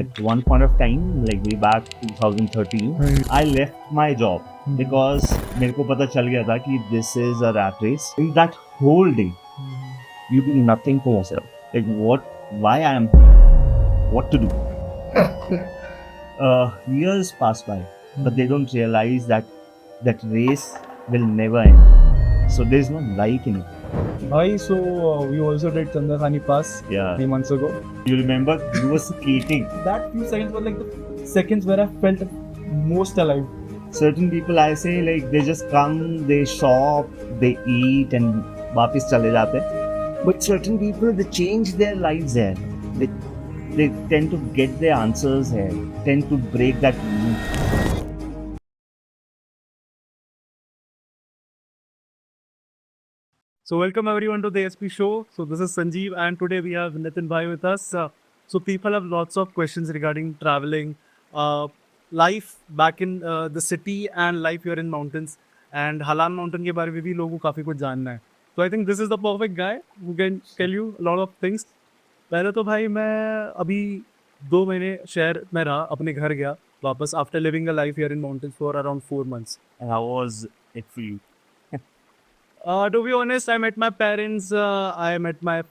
At one point of time, like way back 2013, I left my job because मेरे को पता चल गया था कि this is a rat race. In that whole day, you do nothing for yourself. Like why I am here, what to do. Years pass by, but they don't realize that race will never end. So there is no life in it. Bhai, so we also did Chandrakhani Pass Yeah. 3 months ago. You remember you were skating. That few seconds were like the seconds where I felt most alive. Certain people I say like they just come, they shop, they eat and वापस चले जाते हैं. But certain people they change their lives there. They tend to get their answers here. Tend to break that loop. So welcome everyone to the ASP show. So this is Sanjeev and today we have Nitin Bhai with us. So people have lots of questions regarding traveling, life back in the city and life here in mountains. And Halan Mountain के बारे में भी लोगों को काफ़ी कुछ जानना है. So I think this is the perfect guy who can tell you a lot of things. पहले तो भाई मैं अभी 2 महीने शहर में रहा, अपने घर गया वापस after living a life here in mountains for around 4 months. And how was it for you? To be honest, I met my parents, I met my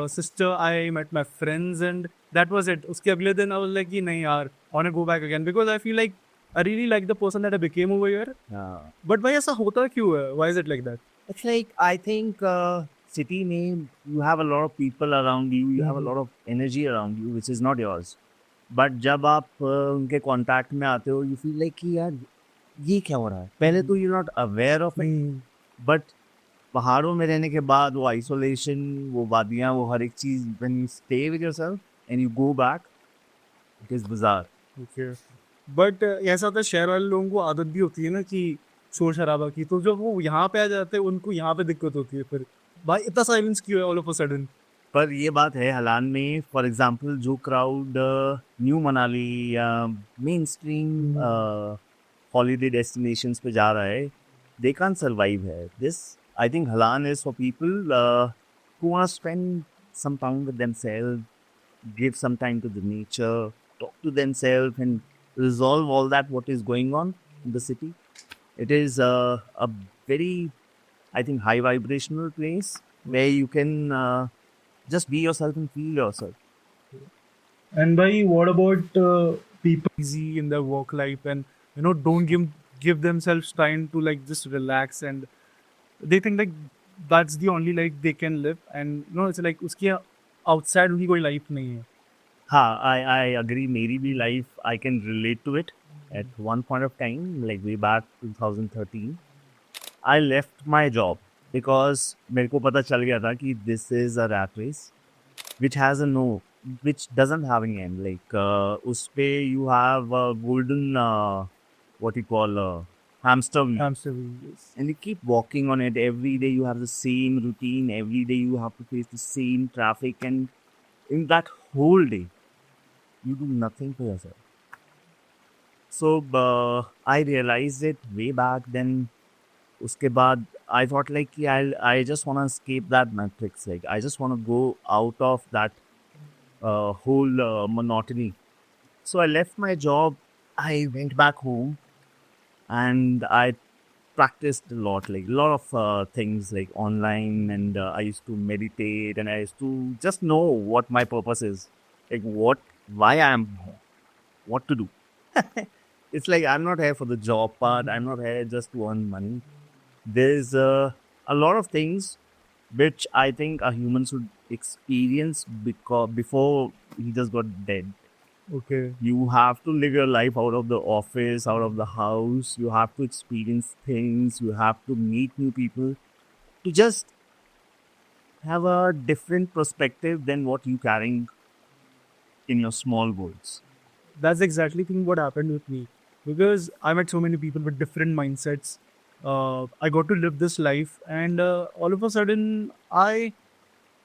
sister, I met my friends, and that was it. उसके अगले दिन I was like कि नहीं यार, I want to go back again because I feel like I really like the person that I became over here. But भाई ऐसा होता क्यों है? Why is it like that? It's like I think city में you have a lot of people around you, you have a lot of energy around you which is not yours. But जब आप उनके contact में आते हो, you feel like कि यार ये क्या हो रहा है? पहले तो you're not aware of it, but पहाड़ों में रहने के बाद वो आइसोलेशन, वो वादियाँ, वो हर एक चीज़ when you stay with yourself and you go back, it is bizarre. Okay. But ऐसा होता है शहर वाले लोगों को आदत भी होती है ना कि शोर शराबा की, तो जब वो यहाँ पे आ जाते हैं उनको यहाँ पे दिक्कत होती है. फिर भाई इतना साइलेंस क्यों है ऑल ऑफ अ सडन? पर ये बात है हलान में फॉर एग्जांपल जो क्राउड न्यू मनाली या मेन स्ट्रीम हॉलीडे डेस्टिनेशंस पे जा रहा है, दे कांट सर्वाइव है. This I think Halan is for people who want to spend some time with themselves, give some time to the nature, talk to themselves and resolve all that what is going on in the city. It is a very, I think, high vibrational place where you can just be yourself and feel yourself. And by what about people busy in their work life and don't give themselves time to like just relax, and they think like that's the only life they can live, and it's like उसके outside उनकी कोई life नहीं है. हाँ, I agree. मेरी भी life, I can relate to it. At one point of time, like way back 2013, I left my job because मेरे को पता चल गया था कि this is a rat race which has a no, which doesn't have any end. Like उस पे you have a golden what you call hamster wheel. Hamster wheel, yes. And you keep walking on it every day. You have the same routine. Every day you have to face the same traffic, and in that whole day, you do nothing for yourself. So I realized it way back then. उसके बाद I thought like कि I just want to escape that matrix. Like I just want to go out of that whole monotony. So I left my job. I went back home, and I practiced a lot, like a lot of things like online, and I used to meditate, and I used to just know what my purpose is, like why I am here, what to do. It's like I'm not here for the job part. I'm not here just to earn money. There's a lot of things which I think a human should experience before he just got dead. Okay. You have to live your life out of the office, out of the house. You have to experience things. You have to meet new people to just have a different perspective than what you carrying in your small worlds. That's exactly thing what happened with me, because I met so many people with different mindsets. I got to live this life, and all of a sudden I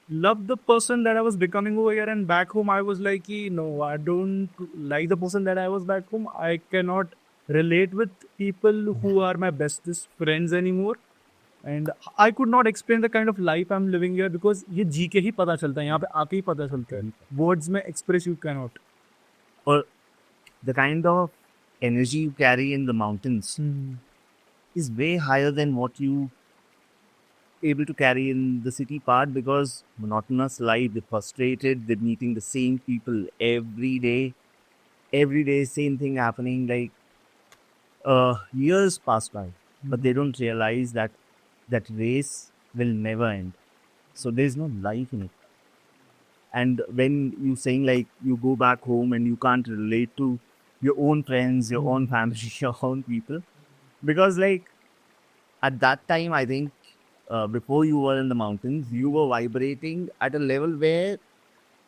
loved the person that I was becoming over here, and back home I was like, no, I don't like the person that I was back home. I cannot relate with people who are my bestest friends anymore, and I could not explain the kind of life I'm living here because ये जी के ही पता चलता है, यहाँ पे आके ही पता चलता है. Words में express you cannot. or the kind of energy you carry in the mountains is way higher than what you able to carry in the city part, because monotonous life, they're frustrated, they're meeting the same people every day, same thing happening. Like years pass by, but they don't realize that that race will never end. So there's no life in it. And when you saying like you go back home and you can't relate to your own friends, your own family, your own people, because like at that time, I think before you were in the mountains, you were vibrating at a level where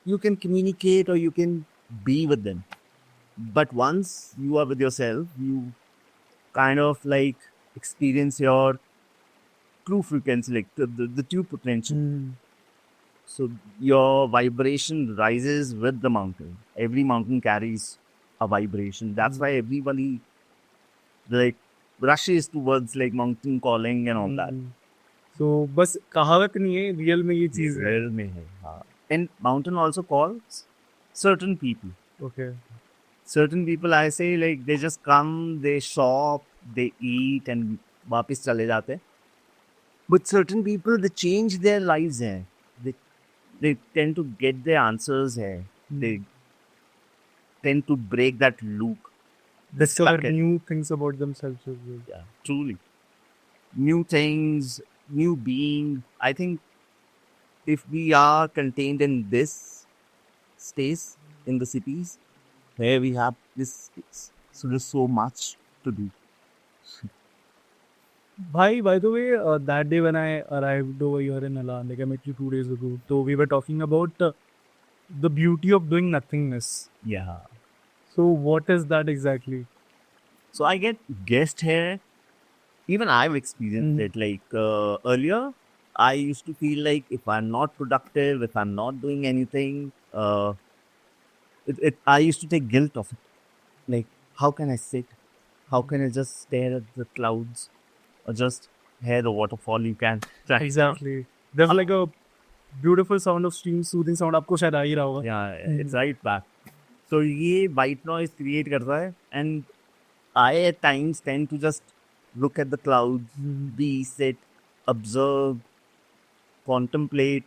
you can communicate or you can be with them. But once you are with yourself, you kind of like experience your true frequency, like the true potential. So your vibration rises with the mountain. Every mountain carries a vibration. That's why everybody like rushes towards like mountain calling and all that. So बस कहावत नहीं है, real में ये चीज है. Real में है, हाँ. And mountain also calls certain people. Okay. Certain people, I say, like they just come, they shop, they eat, and वापस चले जाते हैं. But certain people, they change their lives here. They tend to get their answers here. They tend to break that loop. Discover Stuck it. new things about themselves as well. Yeah, truly. New things, new being. I think if we are contained in this space in the cities where we have this space, so there's so much to do. Bhai, by the way, that day when I arrived over here in Alan, like I met you 2 days ago, so we were talking about the beauty of doing nothingness. Yeah. So what is that exactly? So I get guest here. Even I've experienced it. Like earlier, I used to feel like if I'm not productive, if I'm not doing anything, I used to take guilt of it. Like, how can I sit? How can I just stare at the clouds or just hear the waterfall? You can. Exactly. There's like a beautiful sound of stream, soothing sound. आपको शायद आ ही रहा होगा. Yeah, it's right back. So ये white noise create करता है, and I at times tend to just look at the clouds, be, sit, observe, contemplate.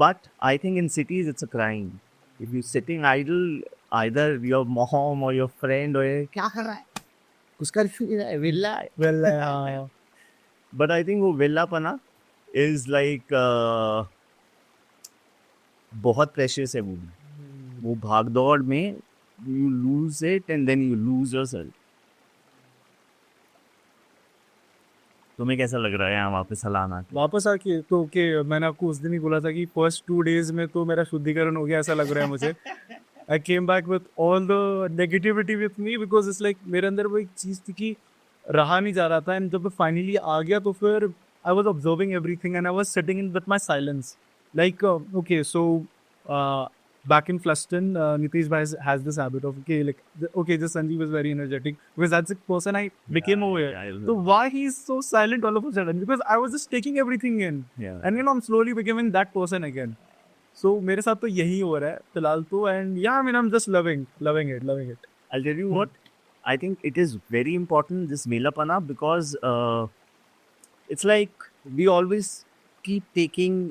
But I think in cities it's a crime. If you're sitting idle, either your mom or your friend or क्या कर रहा है? कुछ कर क्यों नहीं रहा है? विल्ला है. Well, But I think वो विल्लापना is like बहुत precious है वो भाग दौड़ में you lose it and then you lose yourself. तुम्हें कैसा लग रहा है यहाँ वापस हलाना? वापस आके तो ओके, मैंने आपको उस दिन ही बोला था कि फर्स्ट 2 days में तो मेरा शुद्धिकरण हो गया, ऐसा लग रहा है मुझे. I came back with all the negativity with me, because it's like मेरे अंदर वो एक चीज़ थी कि रहा नहीं जा रहा था. एंड जब मैं फाइनली आ गया तो फिर I was observing everything and I was sitting in with my silence. Like okay, so back in Fluston, Nitish Bhai has this habit of this Sanjeev is very energetic because that's the person I became over here. Yeah, So why he's so silent all of a sudden? Because I was just taking everything in, Yeah. and I'm slowly becoming that person again. So मेरे साथ तो यही हो रहा है फिलहाल तो, and yeah, I mean I'm just loving it. I'll tell you what, I think it is very important, this Melapana, because it's like we always keep taking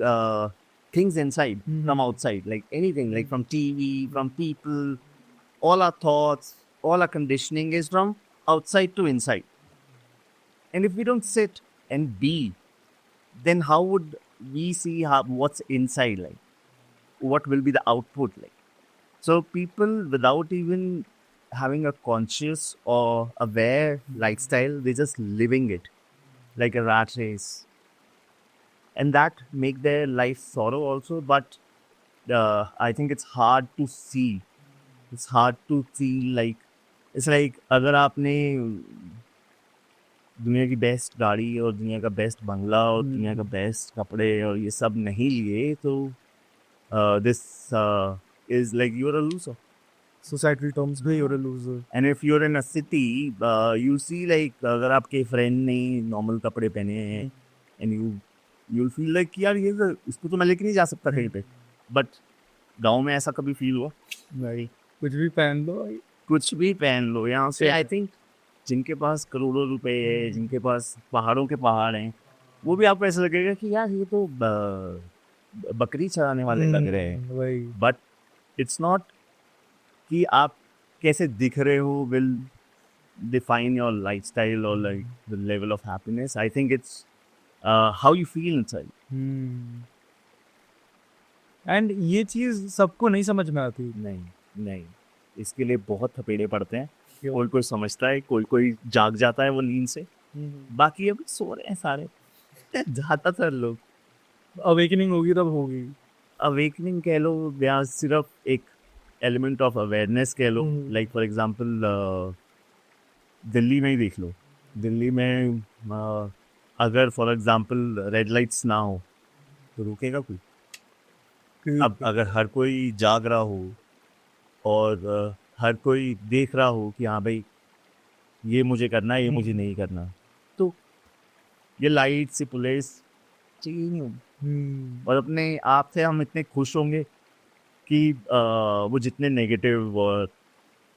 things inside from outside, like anything, like from TV, from people. All our thoughts, all our conditioning is from outside to inside. And if we don't sit and be, then how would we see what's inside like? What will be the output like? So people, without even having a conscious or aware lifestyle, they're just living it like a rat race. And that make their life sorrow also. But I think it's hard to see. It's hard to see like, it's like अगर आपने दुनिया की best गाड़ी और दुनिया का best बंगला और दुनिया का बेस्ट कपड़े और ये सब नहीं लिए तो this is like you're a loser. Societal terms में you're a loser. And if you're in a city, you see like अगर आपके फ्रेंड ने नॉर्मल कपड़े पहने हैं and you'll feel like कि यार ये इसको तो मैं लेके नहीं जा सकता कहीं पे. But गांव में ऐसा कभी फील हुआ? नहीं. कुछ भी पहन लो भाई। कुछ भी पहन लो यहाँ से। आई थिंक जिनके पास करोड़ों रुपए है, जिनके पास पहाड़ों के पहाड़ हैं, वो भी आपको ऐसा लगेगा कि यार ये तो बकरी चराने वाले लग रहे हैं। वही। बट इट्स नॉट कि आप कैसे दिख रहे हो will define your lifestyle or like the level of happiness. I think it's how you feel inside. And ये चीज सबको नहीं समझ में आती। नहीं नहीं, इसके लिए बहुत थपेड़े पड़ते हैं। कोई कोई समझता है, कोई कोई जाग जाता है वो नींद से, बाकी अभी सो रहे हैं सारे ज्यादातर लोग। अवेकनिंग होगी तब होगी। अवेकनिंग कह लो या सिर्फ एक एलिमेंट ऑफ अवेयरनेस कह लो। लाइक फॉर एग्जांपल दिल्ली में ही देख लो। दिल्ली में अगर फॉर एग्जांपल रेड लाइट्स ना हो तो रुकेगा कोई? अब अगर हर कोई जाग रहा हो और हर कोई देख रहा हो कि हाँ भाई ये मुझे करना है, ये मुझे नहीं करना, तो ये लाइट से पुलिस चाहिए नहीं होगी। और अपने आप से हम इतने खुश होंगे कि वो जितने नेगेटिव और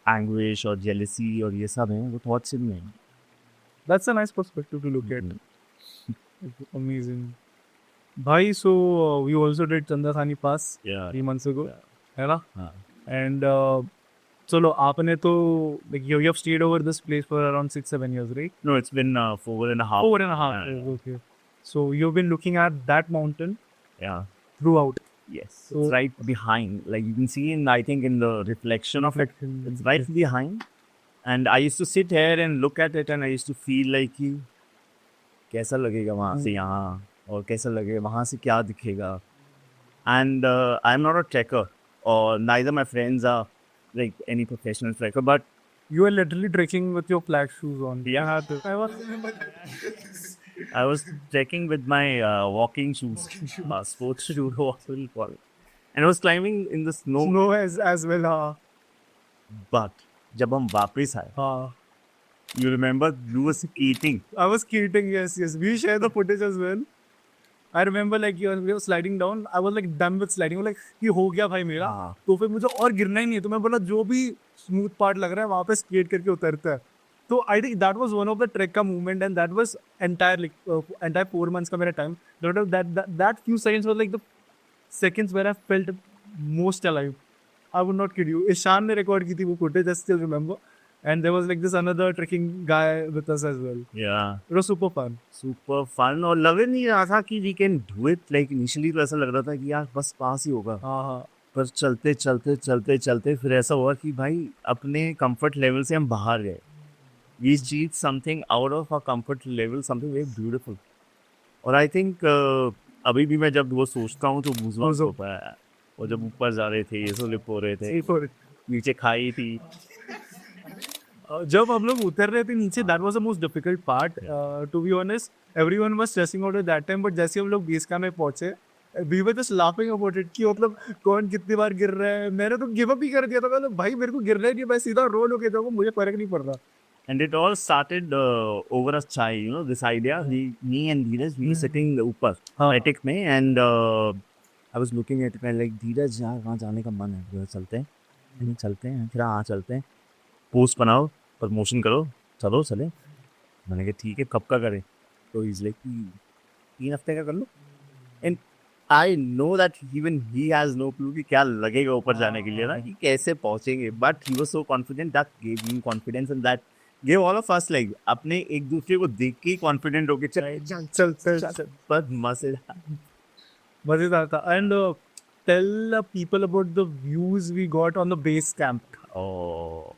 एंग्विश और जेलसी और ये सब हैं वो थॉट्स में हैं। That's a nice perspective to look at. Amazing. भाई, so we also did Chandrathani Pass 3 months ago, है ना? हाँ। And चलो आपने तो like you have stayed over this place for around 6-7 years, right? No, it's been 4.5. 4.5 years, okay. So you've been looking at that mountain Yeah. throughout. Yes. So- It's right behind. Like you can see in, I think, in the reflection of it, it's right behind. And I used to sit here and look at it and I used to feel like कि कैसा लगेगा वहाँ से यहाँ, और कैसा लगेगा वहाँ से क्या दिखेगा. And I'm not a trekker, or neither my friends are like any professional trekker, but You are literally trekking with your flat shoes on. yeah, I was trekking with my walking shoes, sports shoes, what will you call it. And I was climbing in the snow. Snow as well, हाँ. But जब हम वापस आए, हाँ. you remember you were skating. I was skating, yes. We share the footage as well. I remember like we were sliding down. I was like done with sliding. Like ये हो गया भाई मेरा. हाँ. तो फिर मुझे और गिरना ही नहीं है. तो मैं बोला जो भी स्मूथ पार्ट लग रहा है वहाँ पे स्केट करके उतरता है. तो I think that was one of the trek का movement, and that was entire 4 months का मेरा time. That few seconds was like the seconds where I felt most alive. I would not kid you. Ishan ने record की थी वो footage, I still remember. And there was like this another trekking guy with us as well. Yeah. It was super fun. Super fun. और लग नहीं रहा था कि we can do it. Like initially तो ऐसा लग रहा था कि यार बस पास ही होगा. हाँ. पर चलते चलते चलते चलते फिर ऐसा हुआ कि भाई अपने comfort level से हम बाहर गए. We achieved something out of our comfort level, something very beautiful. और I think अभी भी मैं जब वो सोचता हूँ तो गूज़बम्स होता है. और जब ऊपर जा रहे थे, ये स्लिप हो रहे थे, नीचे खाई थी. जब हम लोग उतर रहे थे नीचे, that was the most difficult part. To be honest, everyone was stressing out at that time. But जैसे हम लोग बेस कैंप में पहुंचे, we were just laughing about it कि मतलब कौन कितनी बार गिर रहा है. मैंने तो गिव अप ही कर दिया था. मतलब भाई मेरे को गिरना ही नहीं, मैं सीधा रोल होके जाऊंगा, मुझे फर्क नहीं पड़ रहा. And it all started over a chai, you know, this idea. Me and Dheeraj, we were sitting ऊपर attic में, and I was looking at it and like, Dheeraj यार वहाँ जाने का मन है, चलते हैं, फिर हाँ चलते हैं, पोस्ट बनाओ, प्रमोशन करो, चलो चले. मैंने कहा ठीक है, कब का करें? तो he's like 3 हफ्ते का कर लो. And I know that even he has no clue कि क्या लगेगा ऊपर जाने के लिए ना, कि कैसे पहुँचेंगे. But he was so confident, that gave him confidence, and that gave all of us like अपने एक दूसरे को देख के confident होके चल पर मजेदार था. And tell people about the views we got on the base camp. Oh,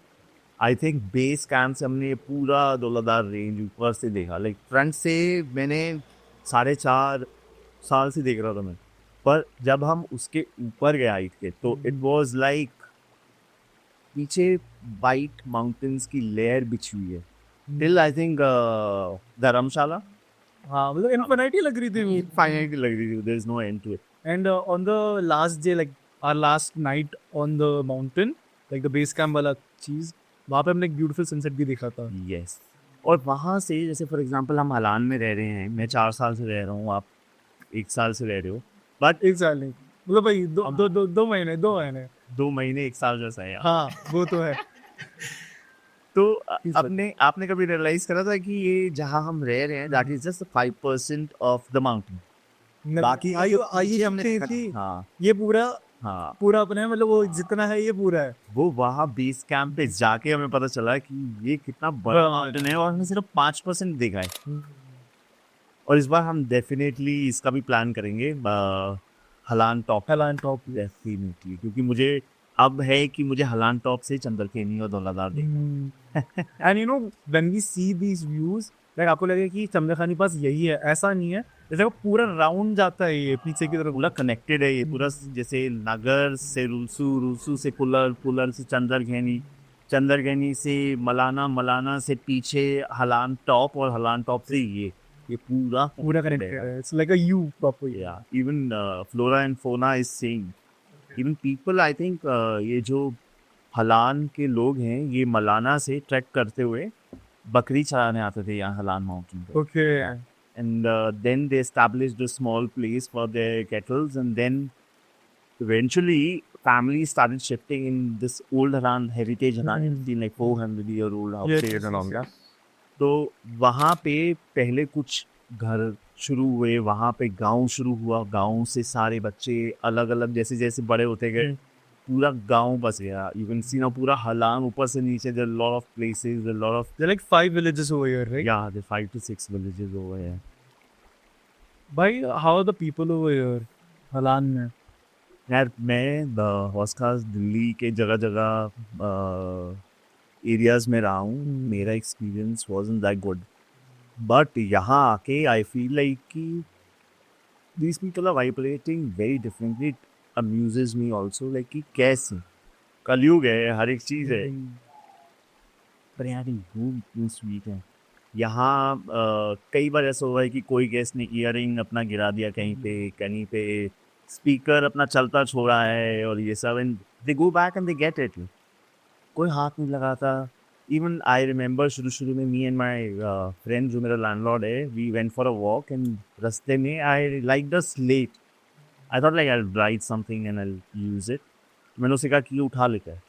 I think base camp से हमने पूरा दौलतदार रेंज ऊपर से देखा. लाइक फ्रंट से मैंने 4.5 साल से देख रहा था मैं, पर जब हम उसके ऊपर गए हाइट के, तो इट वाज लाइक पीछे वाइट माउंटेन्स की लेयर बिछी हुई है टिल आई थिंक धर्मशाला. हाँ, मतलब इन्फिनिटी लग रही थी. फाइनली लग रही थी. There is no end to it. And on the last day, like our last night on the mountain, like the base camp वाला चीज, वहाँ पे हमने एक ब्यूटीफुल सनसेट भी देखा था. यस. और वहाँ से जैसे फॉर एग्जांपल हम हलान में रह रहे हैं, मैं 4 साल से रह रहा हूँ, आप 1 साल से रह रहे हो, बट एक साल नहीं, मतलब भाई दो महीने. 2 महीने 1 साल जैसा है यार। हाँ वो तो है। तो Please, but- आपने कभी रियलाइज करा था कि ये जहाँ हम रह रहे हैं that is just 5% of the mountain. बाकी का आइए जो आइए पीछे हमने देखते देखा थी हाँ ये पूरा हाँ पूरा अपना है, मतलब वो जितना है ये पूरा है। वो वहाँ बेस कैंप पे जाके हमें पता चला कि ये कितना बड़ा माउंटेन है और हमने सिर्फ 5% देखा है। और इस बार हम डेफिनेटली इसका भी प्लान करेंगे हलान टॉप हेलान टॉप। डेफिनेटली, क्योंकि मुझे अब है कि मुझे हलान टॉप से चंद्रकेनी और धौलाधार देखना। And you know when we see these views, like आपको लगेगा कि चंद्रखानी पास यही है, ऐसा नहीं है। जैसे वो पूरा राउंड जाता है ये पीछे की तरफ। पूरा कनेक्टेड है ये पूरा, जैसे नगर से रुलसू, रुलसू से पुलर, पुलर से चंद्रघेनी, चंद्रघेनी से मलाना, मलाना से पीछे हलान टॉप और हलान टॉप से ये पूरा पूरा connected कनेक्टेड है, it's like a you proper. Yeah, even flora and fauna is same. Even people, I think ये जो हलान के लोग हैं ये मलाना से ट्रैक करते हुए बकरी चराने आते थे यहाँ हलान माउंटेन पे। Okay And then they established a small place for their kettles, and then eventually families started shifting in this old Haran heritage Haran, it's been like 400-year-old outdated and all that. तो वहाँ पे पहले कुछ घर शुरू हुए, वहाँ पे गांव शुरू हुआ, गांव से सारे बच्चे अलग अलग जैसे जैसे बड़े होते गए पूरा गांव बस गया। यू कैन सी ना पूरा हलान ऊपर से नीचे, there lot of places, there lot of There are like 5 villages over here, right? yeah, there 5 to 6 villages over here. Bhai, how are the people over here? हलान में। यार मैं हौस खास दिल्ली के जगह जगह एरियाज में रहा हूँ, मेरा experience wasn't that good, but यहाँ आके आई फील लाइक कि these people are vibrating very differently. It amuses me also, like कि कैसे कलयुग है, हर एक चीज़ है, पर यार इतनी स्वीट है। यहाँ कई बार ऐसा हुआ है कि कोई गेस्ट ने ईयरिंग अपना गिरा दिया कहीं पे स्पीकर अपना चलता छोड़ा है और ये सब, and they go back and they get it, कोई हाथ नहीं लगाता। इवन आई रिमेंबर शुरू शुरू में मी एंड माई फ्रेंड जो मेरा लैंडलॉर्ड है, we went for a walk and रास्ते में I like the slate, I thought like I write something and I use it. मैंने उसे कहा कि ये उठा लेता है,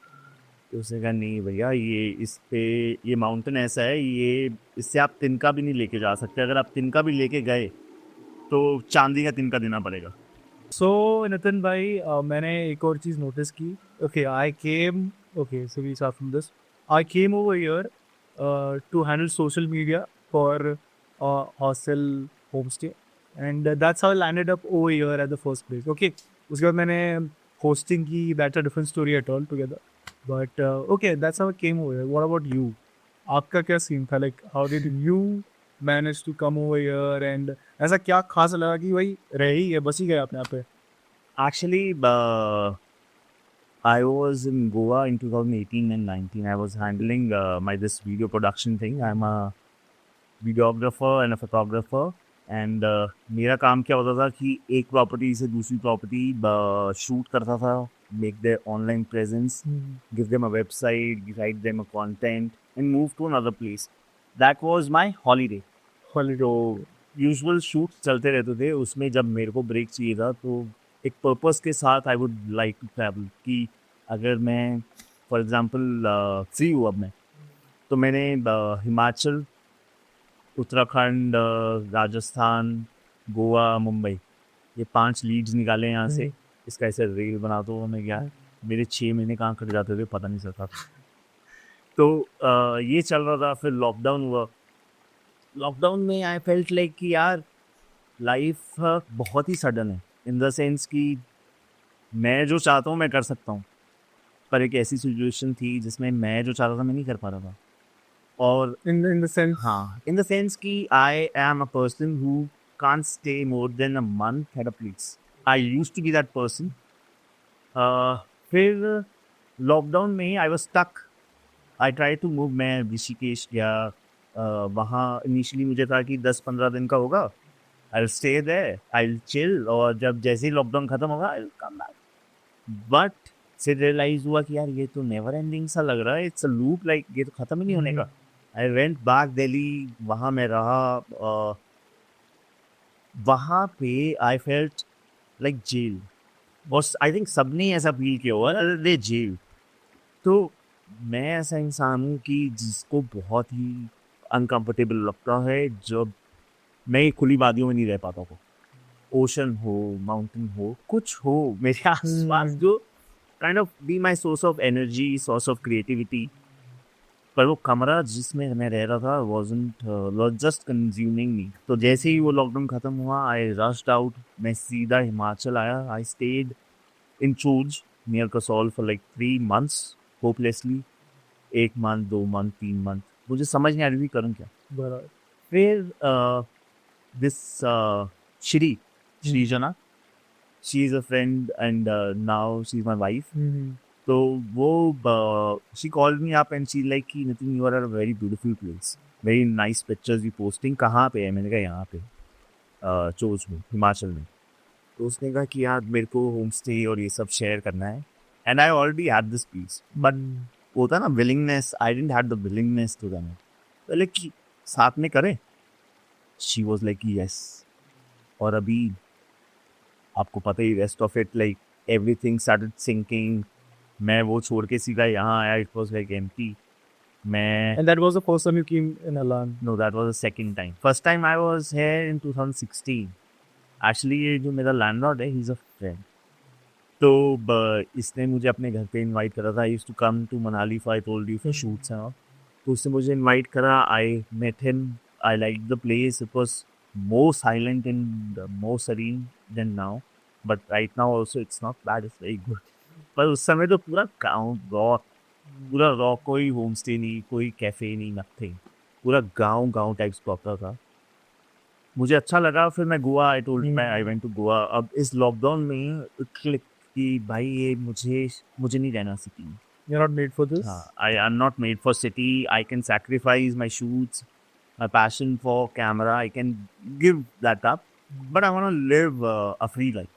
तो उसने कहा नहीं भैया ये इस पे ये माउंटेन ऐसा है, ये इससे आप तिनका भी नहीं लेके जा सकते, अगर आप तिनका भी लेके गए तो चांदी का तिनका देना पड़ेगा। So नितिन भाई, मैंने एक और चीज़ नोटिस की। Okay, I came. Okay, so we start from this. I came over here to handle social media for hostel homestay, and that's how I landed up over here at the first place. Okay, उसके बाद मैंने hosting की, that's a different story at all together. But okay, that's how I came over here. What about you? आपका क्या scene था? Like, how did you manage to come over here? And ऐसा क्या खास लगा कि भाई रह ही है, बस ही गए अपने आप पे? Actually, I was in Goa in 2018 and 19. I was handling my this video production thing. I'm a videographer and a photographer. And मेरा काम क्या होता था कि एक प्रॉपर्टी से दूसरी प्रॉपर्टी शूट करता था, make their online presence, give them a website, write them a content, and move to another place. That was my holiday. तो यूजुअल शूट चलते रहते थे, उसमें जब मेरे को ब्रेक चाहिए था तो एक पर्पस के साथ I would like to travel, कि अगर मैं फॉर एग्जांपल फ्री हूँ अब मैं, तो मैंने हिमाचल, उत्तराखंड, राजस्थान, गोवा, मुंबई, ये 5 लीड्स निकाले यहाँ से। इसका ऐसे रील बना दो, मैं क्या मेरे 6 महीने कहाँ कट जाते थे पता नहीं चलता। तो ये चल रहा था, फिर लॉकडाउन हुआ। लॉकडाउन में आई फेल्ट लाइक कि यार लाइफ बहुत ही सडन है, इन द सेंस कि मैं जो चाहता हूँ मैं कर सकता हूँ, पर एक ऐसी सिचुएशन थी जिसमें मैं जो चाहता था मैं नहीं कर पा रहा था। और in the sense, हाँ, इन द सेंस कि I am a person who can't stay more than a month at a place. I used to be that person. फिर लॉकडाउन में I was stuck. I try to move, मैं ऋषिकेश गया, वहाँ initially मुझे था कि 10-15 दिन का होगा, I stay there, I chill, और जब जैसे ही लॉकडाउन खत्म होगा आई कम बैक। बट फिर रियलाइज हुआ कि यार ये तो नेवर एंडिंग सा लग रहा है, इट्स अ लूप, लाइक ये तो खत्म ही नहीं होने का। आई वेंट बैक दिल्ली, वहाँ मैं रहा, वहाँ पे आई फेल्ट लाइक जेल। बस आई थिंक सबने ऐसा फील किया हुआ अरे जेल। तो मैं ऐसा इंसान हूँ कि जिसको बहुत ही अनकंफर्टेबल लगता है जब मैं खुली वादियों में नहीं रह पाता हूँ। ओशन हो, माउंटेन हो, कुछ हो मेरे आसपास जो kind of be my source of energy, source of creativity. पर वो कमरा जिसमें मैं रह रहा था वॉज जस्ट कंज्यूमिंग मी। तो जैसे ही वो लॉकडाउन खत्म हुआ आई रश्ड आउट। मैं सीधा हिमाचल आया। I stayed in choose near Kasol for like 3 months hopelessly. 1 month, 2 month, 3 month, मुझे समझ नहीं आ रही थी करूँ क्या। बराबर। फिर this Shri Srijana, she is a friend and now she is my wife. तो वो she called me up and she like कि Nitin you are a very beautiful place, very nice pictures you posting. कहाँ पे है? मैंने कहा यहाँ पे चोज में, हिमाचल में। तो उसने कहा कि यार मेरे को होम स्टे और ये सब शेयर करना है and I already had this piece but होता ना willingness, I didn't have the willingness to done. पहले कि साथ में करें। She was like yes. और अभी आपको पता ही rest of it, like everything started sinking. मैं वो छोड़ के सीधा यहाँ आया। It was like empty. मैं And that was the first time you came in Alan. Know that was the second time. First time I was here in 2016। Actually ये जो मेरा लैंडलॉर्ड है ही इज अ फ्रेंड। तो इसने मुझे अपने घर पे इनवाइट करा था। I used to come to Manali for, I told you, for shoots and all. तो उसने मुझे इनवाइट करा। I met him. I like the place. It was more silent and more serene than now, but right now also it's not bad, it's very good. पर उस समय तो पूरा गाँव रॉ, पूरा रॉ, कोई होम स्टे नहीं, कोई कैफे नहीं, नथिंग। पूरा गाँव गाँव टाइप्स प्रॉपर था। मुझे अच्छा लगा। फिर मैं गोवा, आई टोल्ड मैं आई वेंट टू गोवा। अब इस लॉकडाउन में क्लिक कि भाई ये मुझे नहीं रहना सिटी में। You're not made for this. हाँ, I am not made for city. I can sacrifice my shoots, my passion for camera, I can give that up, but I want to live a free life.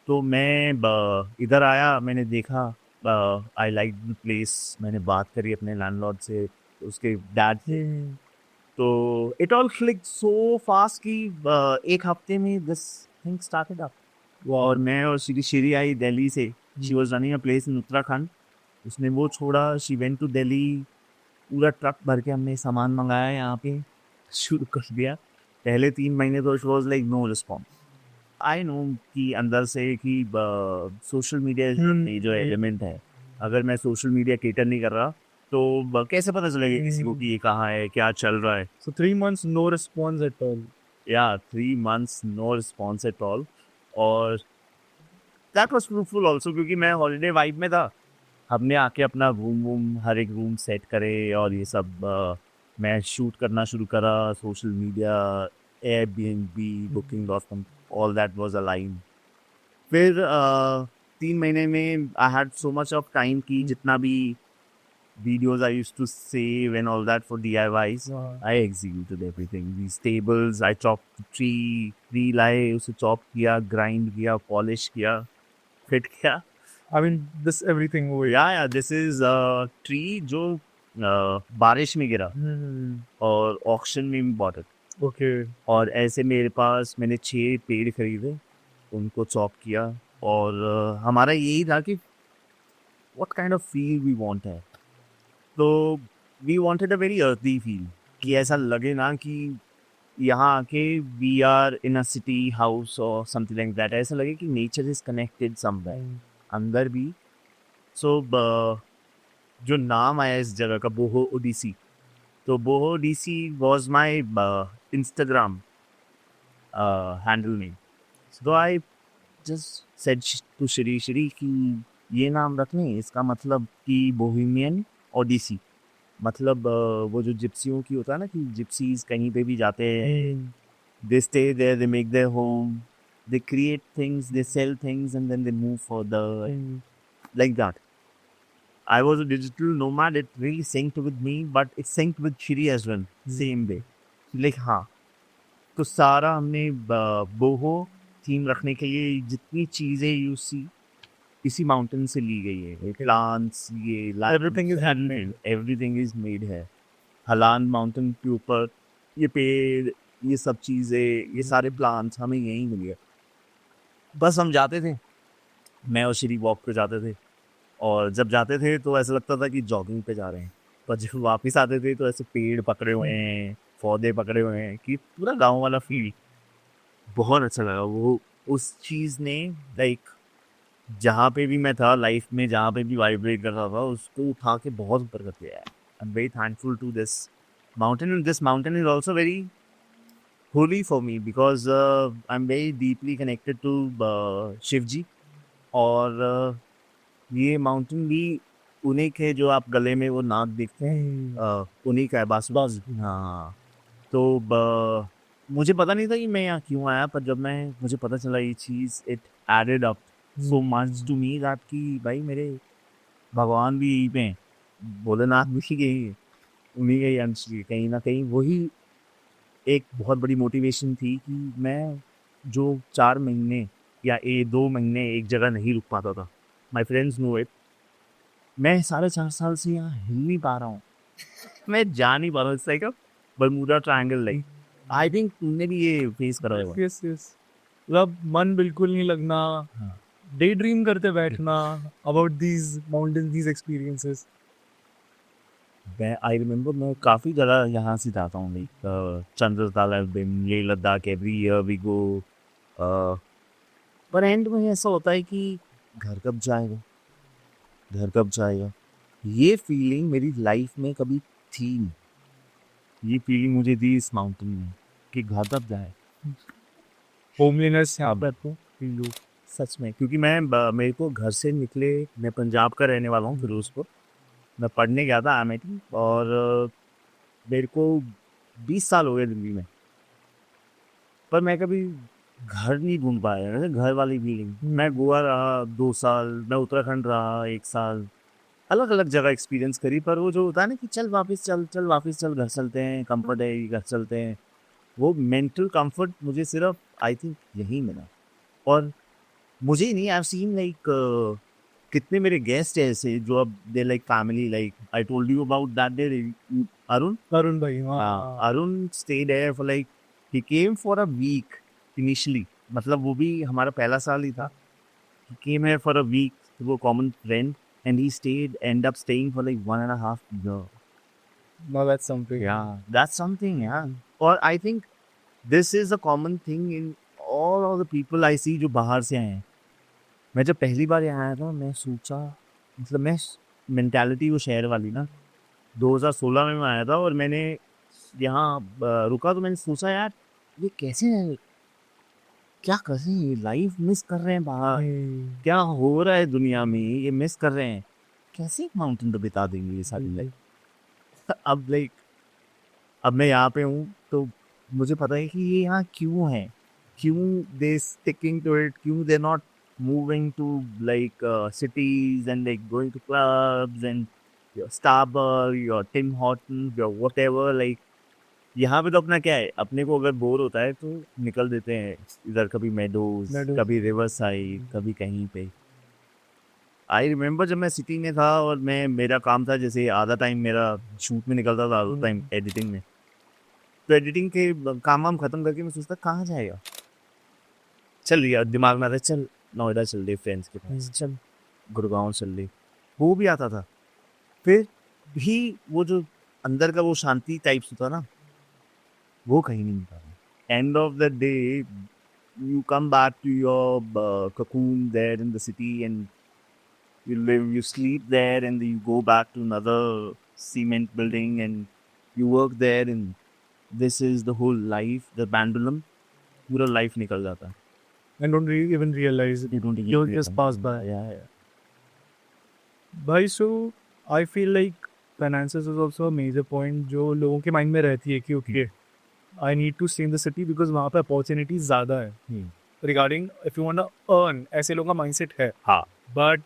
तो मैं इधर आया। मैंने देखा, आई like the place. मैंने बात करी अपने लैंडलॉर्ड से, उसके डैड से। तो it all click so fast कि एक हफ्ते में दिस थिंग स्टार्टेड अप। और मैं और श्री श्री आई दिल्ली से। She was running a place in Uttarakhand. उसने वो छोड़ा, शी वेंट टू दिल्ली। पूरा ट्रक भर के हमने सामान मंगाया, यहाँ पे शुरू कर दिया। पहले 3 महीने तो it was like no response. I know कि अंदर से कि सोशल मीडिया ये जो एलिमेंट है, अगर मैं सोशल मीडिया केटर नहीं कर रहा तो कैसे पता चलेगा किसी को कि ये कहाँ है, क्या चल रहा है। So 3 months, no response at all. या 3 months no response at all. और दैट वाज फ्रूटफुल ऑल्सो, क्योंकि मैं हॉलीडे वाइब में था। हमने आके अपना रूम वूम, हर एक रूम सेट करे और ये सब। मैं शूट करना शुरू करा। Social media, Airbnb, booking.com, all that was align. फिर 3 महीने में I had so much of time कि जितना भी videos I used to save and all that for DIYs, I executed everything. These tables, I chopped the tree लाए, उसे chop किया, grind किया, polish किया, fit किया। I mean, this everything over here. Yeah, this is a tree जो बारिश में गिरा और ऑक्शन में भी bought it। Okay. और ऐसे मेरे पास मैंने 6 पेड़ खरीदे, उनको चॉप किया। और हमारा यही था कि what kind of feel we want है। तो we wanted a very earthy feel, कि ऐसा लगे ना कि यहाँ आके we are in a city house और समथिंग लाइक दैट। ऐसा लगे कि नेचर इज कनेक्टेड समवेयर अंदर भी। सो जो नाम आया इस जगह का, बोहो ओडिसी। तो boho odyssey was my Instagram handle name. So I just said to Shri कि ये नाम रख लें, इसका मतलब कि बोहेमियन ओडिसी। मतलब वो जो जिप्सियों की होता है ना कि जिप्सीज कहीं पे भी जाते हैं, they stay there, they make their home, they create things, they sell things and then they move further, like that. I was a digital nomad. It really synced with me, but it synced with Shiri as well, same way. Like हाँ, तो सारा हमने बोहो theme रखने के लिए जितनी चीज़ें you see इसी माउंटेन से ली गई है। प्लांट्स, ये Everything is handmade. Everything is made है। हलान माउंटेन के ऊपर ये पेड़, ये सब चीज़ें, ये सारे प्लांट्स हमें यहीं मिले। बस हम जाते थे, मैं और श्री वॉक पे जाते थे, और जब जाते थे तो ऐसा लगता था कि जॉगिंग पे जा रहे हैं, पर जब वापस आते थे तो ऐसे पेड़ पकड़े हुए हैं, पौधे पकड़े हुए हैं, कि पूरा गाँव वाला फील बहुत अच्छा लगा। वो उस चीज़ ने लाइक जहाँ पे भी मैं था लाइफ में, जहाँ पे भी वाइब्रेट कर रहा था, उसको उठा के बहुत ऊपर कर दिया है। I am very thankful to this mountain, and this mountain is also very holy for me because I am very deeply connected to Shiv ji. और ये माउंटेन भी उन्हीं के, जो आप गले में वो नाग देखते हैं, उन्हीं का है, बासुरी। हाँ, तो मुझे पता नहीं था कि मैं यहाँ क्यों आया, पर जब मैं मुझे पता चला ये चीज़, it added up so much to me that कि भाई मेरे भगवान भी यहीं पे हैं, भोलेनाथ भी यही है, उन्हीं के ही अंश भी कहीं ना कहीं। वही एक बहुत बड़ी मोटिवेशन थी कि मैं जो 4 महीने या 2 महीने एक जगह नहीं रुक पाता था, माई फ्रेंड्स नो इट, मैं 4.5 साल से यहाँ हिल नहीं पा रहा हूँ। मैं जा नहीं पा रहा हूँ। It's like a Bermuda triangle, like I think तुमने भी ये फेस करा होगा। यस यस, मतलब मन बिल्कुल नहीं लगना, हाँ। डे ड्रीम करते बैठना about these mountain, these experiences. मैं आई रिमेम्बर मैं काफ़ी जगह यहाँ से जाता हूँ, लाइक चंद्रताल, ये Ladakh, every year we go, पर एंड में ऐसा होता है कि घर कब जाएगा, घर कब जाएगा। ये फीलिंग मेरी लाइफ में कभी थी नहीं। ये फीलिंग मुझे दी इस माउंटेन में कि घर कब जाए। होमलीनेस यहाँ अब पे आपको फील हो। सच में, क्योंकि मेरे को घर से निकले, मैं पंजाब का रहने वाला हूँ फिरोजपुर, मैं पढ़ने गया था आईआईटी, और मेरे को 20 साल हो गए दिल्ली में, पर मैं कभी घर नहीं ढूंढ पाया, जैसे घर वाली फीलिंग। मैं गोवा रहा 2 साल, मैं उत्तराखंड रहा 1 साल, अलग अलग जगह एक्सपीरियंस करी, पर वो जो होता है ना कि चल वापस चल, चल वापस चल, घर चलते हैं, कंफर्ट है, घर चलते हैं, वो मेंटल कंफर्ट मुझे सिर्फ आई थिंक यही मिला। और मुझे ही नहीं, आई हैव सीन लाइक कितने मेरे गेस्ट हैं ऐसे जो अब they like family, like I told you about that day, Arun. Arun भाई, हाँ, हाँ। Arun stayed there for like, he came for a week initially, मतलब वो भी हमारा पहला साल ही था। He came here for a week, वो common friend, and he stayed, and up staying for like 1.5 year. Now that's something. Yeah, that's something, yeah. और I think this is a common thing in all of the people I see जो बाहर से आए हैं। मैं जब पहली बार यहाँ आया था, मैं सोचा, मतलब मैं मेंटालिटी वो शहर वाली ना, 2016 में मैं आया था, और मैंने यहाँ रुका तो मैंने सोचा यार ये कैसे है, क्या कर रहे हैं, लाइफ मिस कर रहे हैं बाहर, क्या हो रहा है दुनिया में, ये मिस कर रहे हैं, कैसे एक माउंटेन पे बिता देंगे ये सारी लाइफ। अब लाइक अब मैं यहाँ पे हूँ तो मुझे पता है कि ये यहाँ क्यों है, क्यों दे स्टिकिंग टू इट, क्यों they not moving to like cities and like going to clubs and your Starbucks, your Tim Hortons, your whatever, like यहाँ पे तो अपना क्या है, अपने को अगर बोर होता है तो निकल देते हैं इधर, कभी मेडोज, कभी रिवर साइड, कभी कहीं पे। आई रिमेम्बर जब मैं सिटी में था और मैं, मेरा काम था, जैसे आधा टाइम मेरा शूट में निकलता था, आधा टाइम एडिटिंग में, तो एडिटिंग के काम वाम खत्म करके मैं सोचता कहाँ जाएगा, चल यार दिमाग में आता है, चल नोएडा चल रही फ्रेंड्स के पास, चल गुड़गांव चल रही, वो भी आता था। फिर भी वो जो अंदर का वो शांति टाइप्स होता ना, वो कहीं नहीं मिलता। End of the day you come back to your cocoon there in the city, and you live, you sleep there, and you go back to another cement building and you work there, and this is the whole life, the pendulum, पूरा life निकल जाता है। And don't even realize it. You don't even You'll feel just it. pass by. Yeah. भाई, so I feel like finances is also a major point जो लोगों के mind में रहती है कि okay, I need to stay in the city because वहाँ पे अपॉर्चुनिटीज ज़्यादा है regarding if you want to earn, ऐसे लोगों का माइंडसेट है। हाँ, बट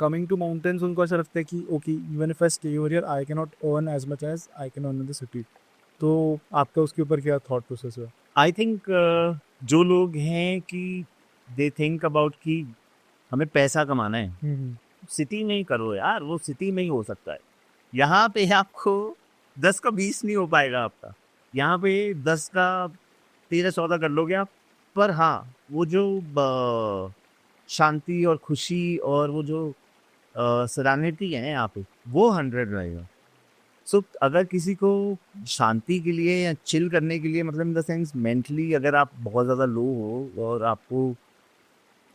कमिंग टू माउंटेन्स उनको ऐसा लगता है कि okay, even if I stay over here I can not earn as much as I can earn in the city. तो आपका उसके ऊपर क्या थॉट प्रोसेस है? आई थिंक जो लोग हैं कि दे थिंक अबाउट कि हमें पैसा कमाना है, सिटी में ही करो यार, वो सिटी में ही हो सकता है। यहाँ पे आपको 10 का 20 नहीं हो पाएगा आपका, यहाँ पे 10 का 13-14 कर लोगे आप, पर हाँ, वो जो शांति और खुशी और वो जो सेरेनिटी है यहाँ पे, वो 100 रहेगा। सो अगर किसी को शांति के लिए या चिल करने के लिए, मतलब इन द सेंस मेंटली अगर आप बहुत ज़्यादा लो हो और आपको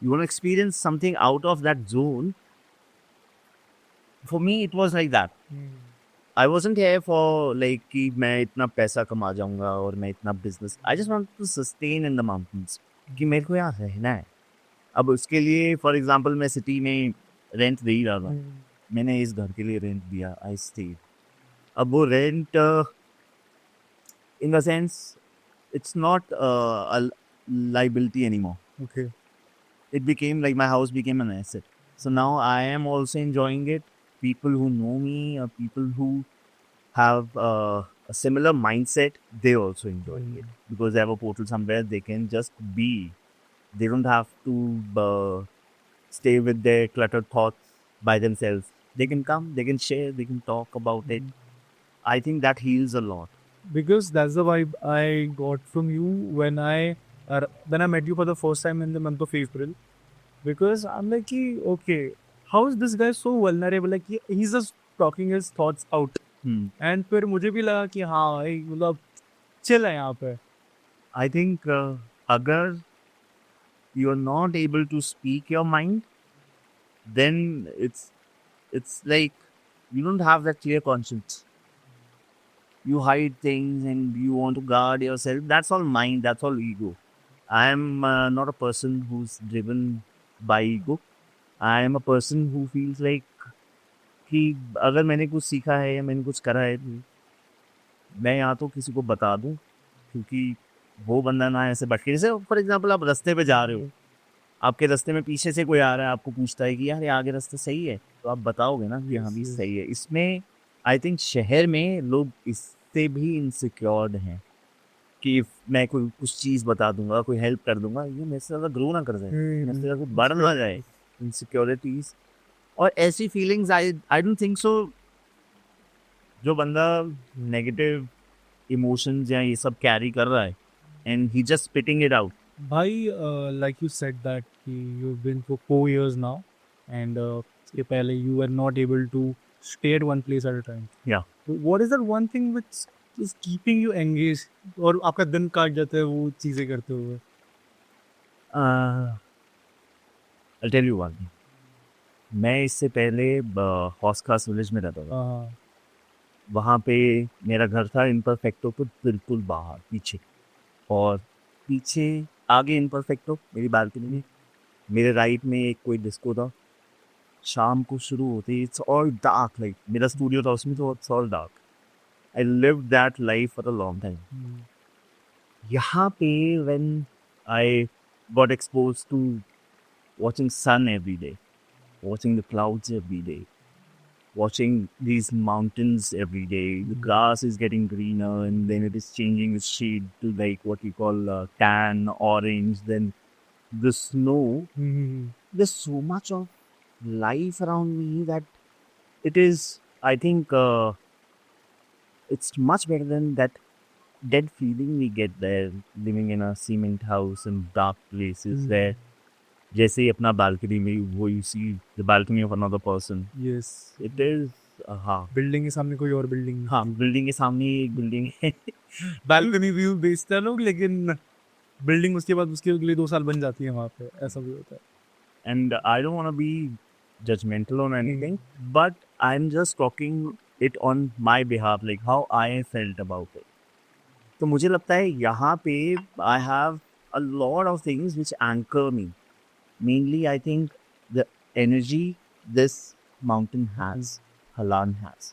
you want to experience something out of that zone, for me it was like that. I wasn't here for like कि मैं इतना पैसा कमा जाऊँगा और मैं इतना business, I just want to sustain in the mountains, कि मेरे को यहाँ रहना है। अब उसके लिए फॉर एग्ज़ाम्पल मैं सिटी में रेंट दे ही रहा था। मैंने इस घर के लिए रेंट दिया, आई स्टेड। अब वो rent in the sense it's not a liability anymore. Okay. It became like my house became an asset. So now I am also enjoying it. People who know me or people who have a similar mindset, they also enjoying it because they have a portal somewhere they can just be. They don't have to stay with their cluttered thoughts by themselves. They can come, they can share, they can talk about it. I think that heals a lot. Because that's the vibe I got from you when I met you for the first time in the month of April. Because I'm like, okay, how is this guy so vulnerable? Like he's just talking his thoughts out. And फिर मुझे भी लगा कि हाँ भाई मतलब chill है यहाँ पे. I think अगर you're not able to speak your mind, then it's like you don't have that clear conscience. You hide things and you want to guard yourself. That's all mind. That's all ego. I am not a person who's driven by ego. I am a person who feels like कि अगर मैंने कुछ सीखा है या मैंने कुछ करा है, मैं या तो किसी को बता दूं, क्योंकि वो बंदा ना ऐसे भटके। जैसे फॉर एग्जांपल आप रास्ते पे जा रहे हो, आपके रास्ते में पीछे से कोई आ रहा है, आपको पूछता है कि यार ये आगे रास्ता सही है, तो आप बताओगे ना कि हाँ भी Yes. सही है। इसमें आई थिंक शहर में लोग इससे भी इनसिक्योर्ड हैं कि मैं कोई कुछ चीज़ बता दूंगा, कोई हेल्प कर दूंगा, ये मेरे से ज़्यादा ग्रो ना कर जाए, मेरे से ज़्यादा बढ़ ना जाए, इनसिक्योरिटीज और ऐसी feelings. I don't think so जो बंदा नेगेटिव इमोशंस या ये सब कैरी कर रहा है and he just spitting it out. भाई like you said that you've been for 4 years now and इसके पहले you were not able to stay at one place at a time. या So what is that one thing which is keeping you engaged और आपका दिन काट जाता है वो चीज़ें करते हुए? आई टेल यू वन, मैं इससे पहले हौसखास विलेज में रहता था। हाँ वहाँ पे मेरा घर था इम्परफेक्टो के बिल्कुल बाहर पीछे, और पीछे आगे इम्परफेक्टो मेरी बालकनी में, मेरे राइट में एक कोई डिस्को था। शाम को शुरू होती, इट्स ऑल डार्क, लाइक मेरा स्टूडियो था उसमें, तो it's all dark. I live that life for a long time. यहाँ पे when I got expose to watching sun every day, watching the clouds every day, watching these mountains every day. The grass is getting greener and then it is changing its shade to like what you call tan, orange. Then the snow. There's so much of life around me that it is, I think, it's much better than that dead feeling we get there living in a cement house in dark places where जैसे ही अपना balcony में वो you see the balcony of another person, yes it is हाँ building के सामने कोई और building हाँ बिल्डिंग के सामने ही एक बिल्डिंग है। बालकनी व्यू बेचते हैं लोग लेकिन बिल्डिंग उसके बाद उसके अगले 2 साल बन जाती है वहाँ पे ऐसा भी होता है। And I don't want to be judgemental on anything, but I am just talking it on my behalf, like how I felt about it. तो मुझे लगता है यहाँ पे I have a lot of things which anchor me. Mainly, I think the energy this mountain has, Halan has.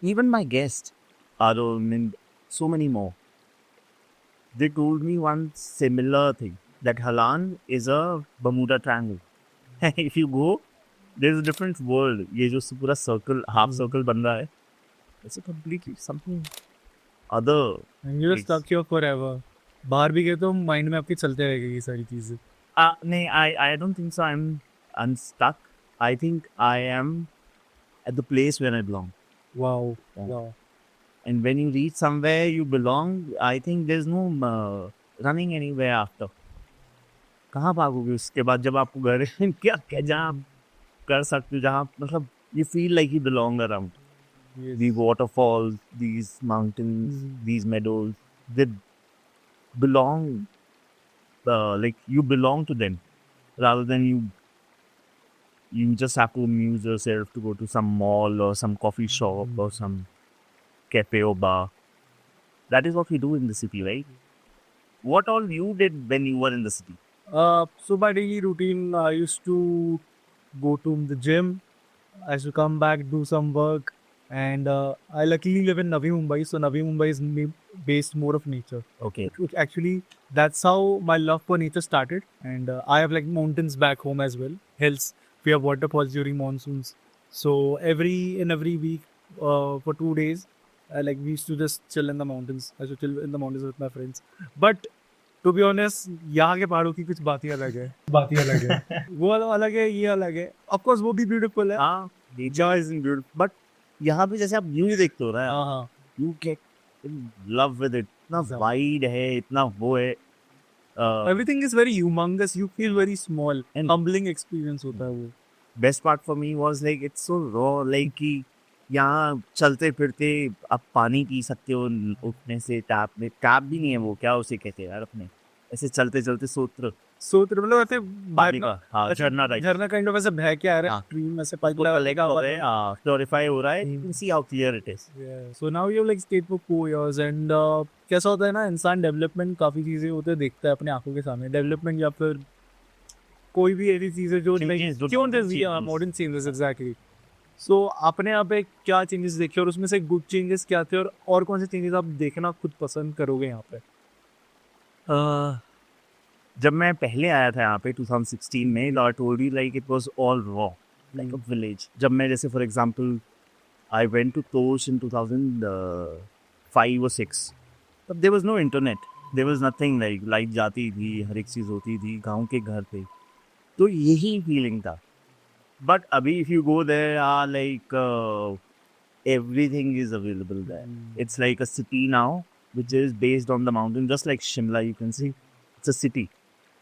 Even my guests, Arun and so many more, they told me one similar thing, that Halan is a Bermuda Triangle. If you go, there's a different world. ये जो पूरा circle, half circle बन रहा है, it's a completely something other. And you're stuck here forever. बाहर भी गए तो माइंड में आपके चलते रहेगी ये सारी चीजें। No, I don't think so. I'm unstuck. I think I am at the place where I belong. Wow Yeah. Wow And when you reach somewhere you belong, I think there's no running anywhere after. कहाँ भागोगे उसके बाद जब आपको घर क्या क्या जहाँ आप कर सकते हो, जहाँ मतलब you feel like you belong around. Yes. The waterfalls, these mountains, these meadows, they belong, like you belong to them rather than you just have to amuse yourself to go to some mall or some coffee shop or some cafe or bar. That is what we do in the city, right? What all you did when you were in the city? So my daily routine, I used to go to the gym. I used to come back, do some work, and I luckily live in Navi Mumbai. So Navi Mumbai is based more of nature. Okay. Actually, that's how my love for nature started. And I have like mountains back home as well. Hills. We have waterfalls during monsoons. So every week, for 2 days, like we used to just chill in the mountains. I used to chill in the mountains with my friends. But to be honest, यहाँ के पहाड़ों की कुछ बात ही अलग है. वो अलग है, ये अलग है. Of course, वो भी beautiful है. हाँ, nature is beautiful, but यहाँ पे जैसे आप view देखते हो ना, हाँ. you get in love with it. इतना Exactly. wide है, इतना वो है. Everything is very humongous. You feel very small. And- Humbling experience होता है वो. Best part for me was like it's so raw, like कि यहाँ चलते फिरते आप पानी पी सकते हो उठने से, टैप में. टैप भी नहीं है वो, क्या उसे कहते हैं यार अपने, ऐसे चलते चलते सोत्र सोत्र मतलब ऐसे पानी का, हाँ, झरना टाइप. झरना काइंड ऑफ ऐसे बह के आ रहा है. हाँ. स्ट्रीम ऐसे पाइप वो लगा हो रहा है, हाँ, प्योरीफाई हो रहा है. You can see how clear it is. So now you like state for 4 years and कैसा होता है ना, इंसान डेवलपमेंट काफ़ी चीज़ें होते हैं, देखता है अपने आंखों के सामने डेवलपमेंट, या फिर कोई भी ऐसी चीज़ें जो Changes, जो क्यों changes. Modern changes. एग्जैक्टली. सो आपने यहाँ पे क्या चेंजेस देखे और उसमें से गुड चेंजेस क्या थे, और कौन से चेंजेस आप देखना खुद पसंद करोगे यहाँ पे? जब मैं पहले आया था यहाँ पे 2016 में, I told you like it was all raw, like a village. जब मैं जैसे for example I went to Tosh in 2005 or 6, तब there was no internet, there was nothing, like light जाती थी, हर एक चीज़ होती थी, गांव के घर पे. तो यही फीलिंग था. बट अभी if you go there, like everything is available there. It's like a city now, which is based on the mountain, just like Shimla. You can see it's a city.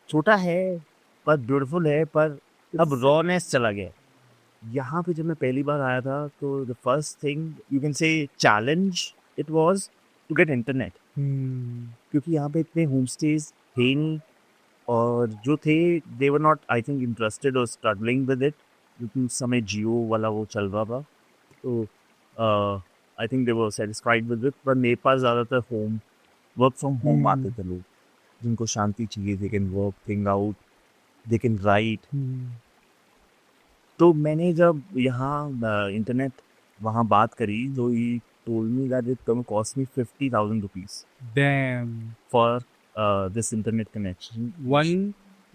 छोटा है पर beautiful है, पर अब rawness चला गया. यहाँ पे जब मैं पहली बार आया था तो the first thing you can say challenge it was to get internet, क्योंकि यहाँ पे इतने होम स्टेज थे नहीं, और जो थे they were not I think interested और स्ट्रगलिंग विद इट, क्योंकि उस समय जियो वाला वो चल रहा था. तो I think they were satisfied with it. पर मेरे पास ज़्यादातर वर्क फ्रॉम होम आते थे लोग, जिनको शांति चाहिए. They can work thing out, they can write. तो मैंने जब यहाँ इंटरनेट वहाँ बात करी, तो he told me that it cost me 50,000 rupees dam. For this internet connection.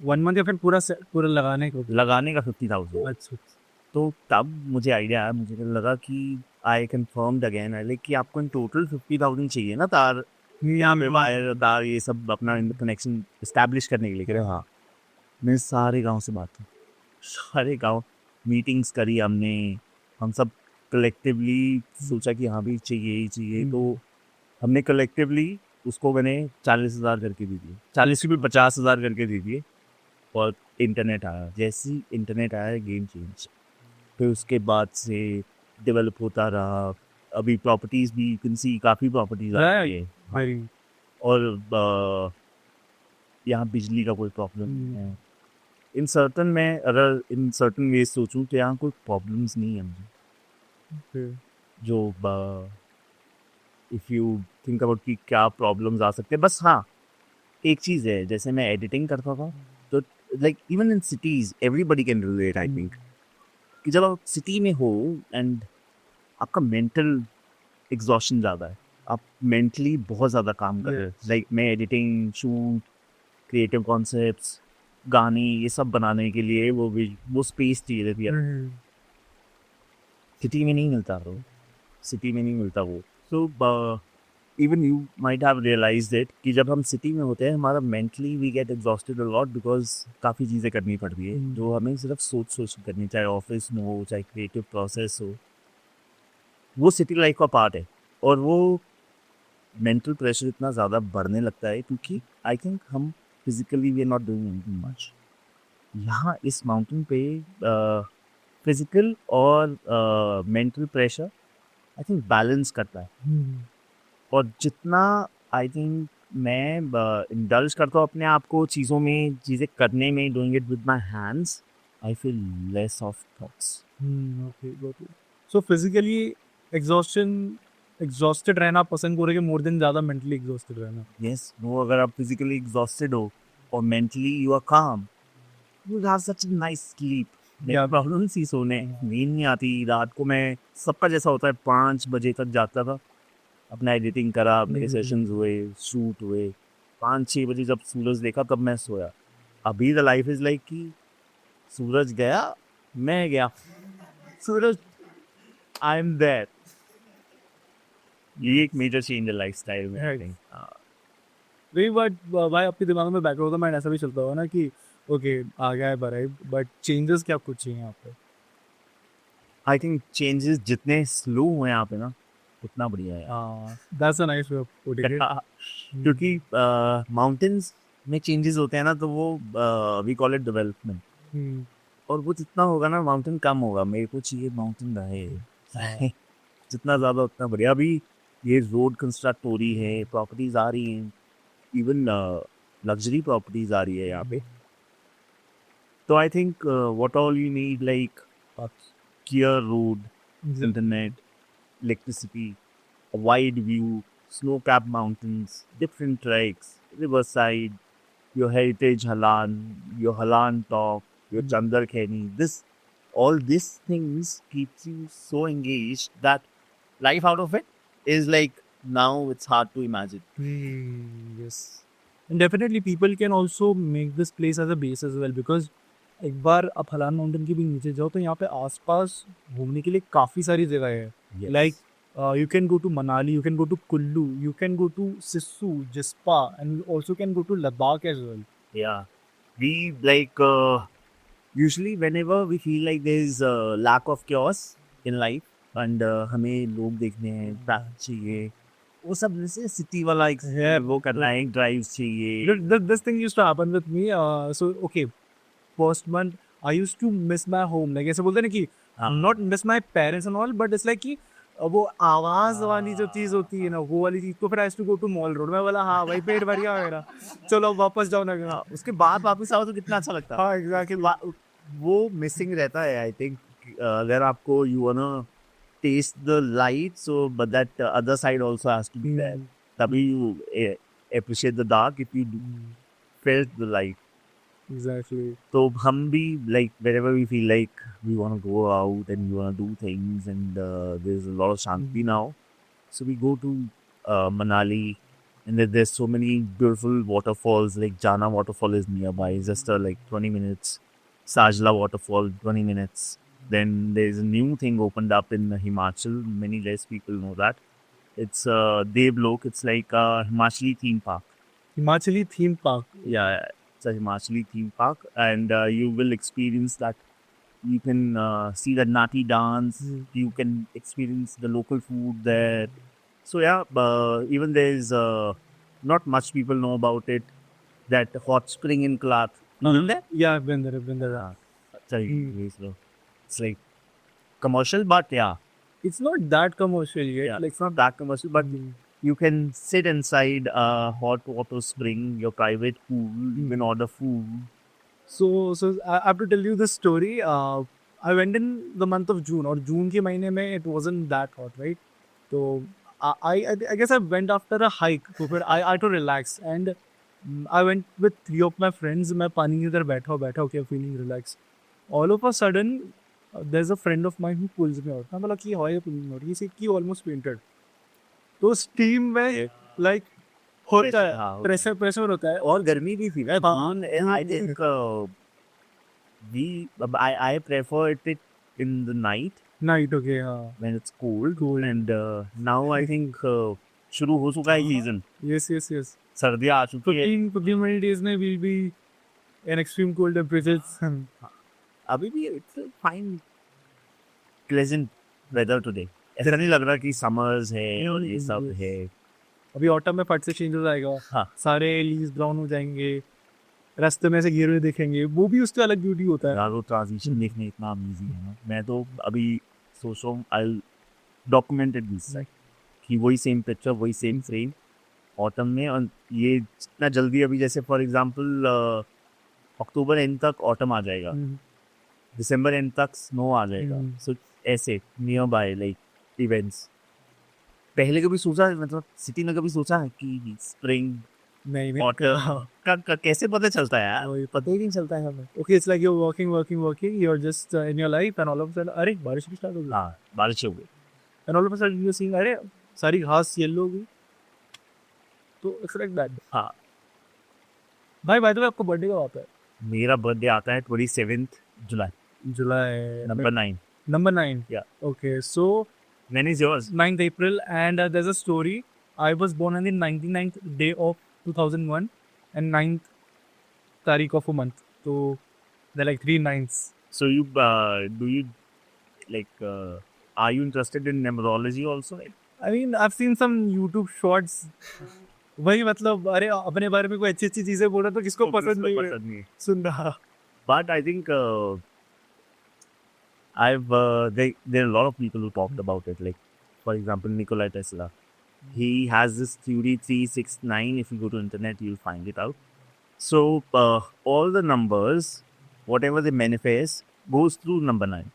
One month या फिर पूरा लगाने को? लगाने का 50,000. अच्छा. तो तब मुझे आइडिया आया, मुझे लगा कि आई कन्फर्म्ड अगेन, आई लाइक कि आपको इन टोटल 50,000 चाहिए ना तार, यहाँ पे वायर तार ये सब अपना कनेक्शन इस्टेब्लिश करने के लिए. कह रहे हाँ. मैंने सारे गांव से बात की, सारे गांव मीटिंग्स करी हमने, हम सब कलेक्टिवली सोचा कि हाँ भी चाहिए ही चाहिए. तो हमने कलेक्टिवली उसको मैंने 40,000 करके दे दिए, 40 भी 50,000 करके दे दिए. और इंटरनेट आया. जैसे ही इंटरनेट आया, गेम चेंज. फिर उसके बाद से डेवलप होता रहा. अभी प्रॉपर्टीज़ भी यू कैन सी, काफ़ी प्रॉपर्टीज़ आ रही है. और यहाँ बिजली का कोई प्रॉब्लम नहीं है. इन सर्टन में अगर इन सर्टन वेज सोचूं तो यहाँ कोई प्रॉब्लम्स नहीं है मुझे. जो इफ़ यू थिंक अबाउट कि क्या प्रॉब्लम्स आ सकते हैं, बस हाँ एक चीज़ है, जैसे मैं एडिटिंग करता था तो like even in cities everybody can relate I think, कि जब आप सिटी में हो एंड आपका मेंटल एग्जॉशन ज़्यादा है, आप मेंटली बहुत ज़्यादा काम कर रहे हो. लाइक मैं एडिटिंग, शूट, क्रिएटिव कॉन्सेप्ट्स, गाने, ये सब बनाने के लिए वो स्पेस चाहिए रहती है. सिटी में नहीं मिलता वो, सिटी में नहीं मिलता वो. So even you might have realised it कि जब हम सिटी में होते हैं, हमारा mentally we get exhausted a lot, because काफ़ी चीज़ें करनी पड़ती है जो हमें सिर्फ सोच करनी, चाहे ऑफिस में हो, चाहे क्रिएटिव प्रोसेस हो. वो सिटी लाइफ का पार्ट है. और वो मेंटल प्रेशर इतना ज़्यादा बढ़ने लगता है क्योंकि आई थिंक हम physically we are not doing anything much. यहाँ इस माउंटेन पे फिजिकल और mental pressure I think balance करता है. और जितना आई थिंक मैं इंडल्ज करता हूँ अपने आप को चीज़ों में, चीज़ें करने में, doing it with my hands, I feel less of thoughts. Okay, got it. So physically exhausted रहना पसंद करोगे मोर देन ज़्यादा मेंटली एग्जॉस्टेड रहना. यस, वो अगर आप फिजिकली एग्जॉस्टेड हो और मेंटली यू आर काम, you have such a nice sleep. मेरा Yeah. प्रॉब्लम सी सोने, नींद नहीं आती रात को. मैं सबका जैसा होता है 5 बजे तक जागता था, अपना एडिटिंग करा, मेरे सेशंस हुए, शूट हुए, 5-6 बजे जब सूरज देखा तब मैं सोया. अभी द लाइफ इज लाइक कि सूरज गया, मैं गया, सूरज, आई एम देयर. ये एक मेजर चेंज है लाइफस्टाइल में, आई Right. थिंक. वही बात भाई आपके दिमाग में बैक ऑफ द माइंड ऐसा भी चलता होगा ना कि ओके आ गया है बराई बट चेंजेस क्या कुछ चाहिए यहाँ पे. आई थिंक चेंजेस जितने स्लो हुए यहाँ पे ना, उतना बढ़िया है. That's a nice way of putting it. क्योंकि माउंटेन्स में चेंजेस होते हैं ना, तो वो वी कॉल इट डेवलपमेंट. और वो जितना होगा ना, माउंटेन कम होगा. मेरे को चाहिए माउंटेन रहे जितना ज़्यादा उतना बढ़िया. अभी ये रोड कंस्ट्रक्ट हो रही है, प्रॉपर्टीज आ रही हैं, इवन लग्जरी प्रॉपर्टीज आ रही है यहाँ पे. तो I think what all you need, like clear road, internet, electricity, a wide view, snow-capped mountains, different treks, riverside, your heritage Halan, your Halan talk, your Chandar Kheni. All these things keeps you so engaged that life out of it is like, now it's hard to imagine. Yes. And definitely people can also make this place as a base as well because एक बार आप हलान mountain के भी नीचे जाओ तो यहाँ पे आसपास घूमने के लिए काफ़ी सारी जगह है. Yes. Like you can go to Manali, you can go to Kullu, you can go to Sissu, Jispa, and you also can go to Ladakh as well. Yeah. We like usually whenever we feel like there's a lack of chaos in life and हमें लोग देखने हैं, traffic चाहिए, वो सब जैसे city वाला एक वो करना है, ड्राइव चाहिए. This thing used to happen with me. So okay, first month I used to miss my home. Like ऐसे बोलते हैं ना कि not miss my parents and all, but it's like कि वो आवाज वाली जो चीज होती है ना, वो वाली चीज. तो फिर I used to go to mall road. मैं बोला हाँ भाई पेट भर गया मेरा, चलो वापस जाओ ना. उसके बाद वापस आओ तो कितना अच्छा लगता है. हाँ एग्जैक्टली. वो मिसिंग रहता है आई थिंक. अगर आपको you wanna test the light, so but that other side also has to be there. तभी you appreciate the dark if you felt the light. Exactly. तो हम भी like wherever we feel like we want to go out and we want to do things and there's a lot of shanti now, so we go to Manali, and there's so many beautiful waterfalls. Like Jana waterfall is nearby, it's just like 20 minutes. Sajla waterfall 20 minutes. Then there's a new thing opened up in Himachal. Many less people know that. It's Devlok. It's like a Himachali theme park. Himachali theme park. Yeah, it's a Himachali theme park, and you will experience that. You can see the Nati dance. You can experience the local food there. So yeah, even there's not much people know about it. That hot spring in Kalat. No, no, there. Yeah, I've been there. I've been there. Sorry, very slow. It's like commercial, but yeah, It's not that commercial yet. yeah, Like it's not that commercial, but you can sit inside a hot water spring, your private pool. You can order food. so I have to tell you this story. I went in the month of June, और जून के महीने में it wasn't that hot, right? So I guess I went after a hike. तो फिर I had to relax and I went with 3 of my friends. मैं पानी के इधर बैठा होके feeling relaxed. All of a sudden, there's a friend of mine who pulls me out. मैं बोला कि how are you pulling me out? He said कि almost fainted. तो स्टीम में like होता है, हाँ, प्रेशर होता है. और गर्मी भी थी ना. I think I prefer it in the night Night, okay, हाँ. when it's cold. And now I think शुरू हो चुका है season. Yes. सर्दियाँ आ चुकी है. 15 many days में will be an extreme cold temperatures. अभी भी it's a fine pleasant weather today. ऐसा नहीं लग रहा कि summers है और ये सब है. अभी ऑटम में फट से चेंज हो जाएगा, हाँ सारे लीव्स ब्राउन हो जाएंगे, रास्ते में से गिरे हुए दिखेंगे, वो भी उसका अलग ब्यूटी होता है। यार वो ट्रांजिशन देखने इतना अमेजिंग है ना, मैं तो अभी सोच रहा हूँ आई डॉक्यूमेंटेड दिस कि वही सेम पिक्चर वही सेम फ्रेम ऑटम में, और ये जितना जल्दी अभी जैसे फॉर एग्जांपल अक्टूबर एंड तक ऑटम आ जाएगा, दिसंबर एंड तक स्नो आ जाएगा, सो ऐसे नियर बाय लाइक इवेंट्स पहले कभी सोचा, मतलब सिटी में कभी सोचा है कि स्प्रिंग नहीं ऑटम का कैसे पता चलता है यार, पता ही नहीं चलता है हमें। Okay, it's like you're working, you're just in your life and all of a sudden अरे बारिश भी स्टार्ट हो गई, हाँ बारिश हो गई। and all of a sudden you're seeing अरे सारी घास येलो हो गई, तो इट्स लाइक दैट। हाँ भाई बाय द वे आपका बर्थडे कब आता है? मेरा बर्थडे आता है 27th July, July number 9। number 9. Yeah. Okay, so When is yours? 9th April, and there's a story. I was born on the 99th day of 2001 and 9th तारीख of a month. So they're like 3 9ths. So you do you like are you interested in numerology also? I mean, I've seen some YouTube shorts. वही मतलब अरे अपने बारे में कोई अच्छी अच्छी चीजें बोल रहा तो किसको पसंद नहीं है पसंद नहीं है। सुन रहा। But I think I've there are a lot of people who talked about it. Like for example, Nikola Tesla. He has this theory 369. If you go to internet, you'll find it out. So all the numbers, whatever they manifest, goes through number 9.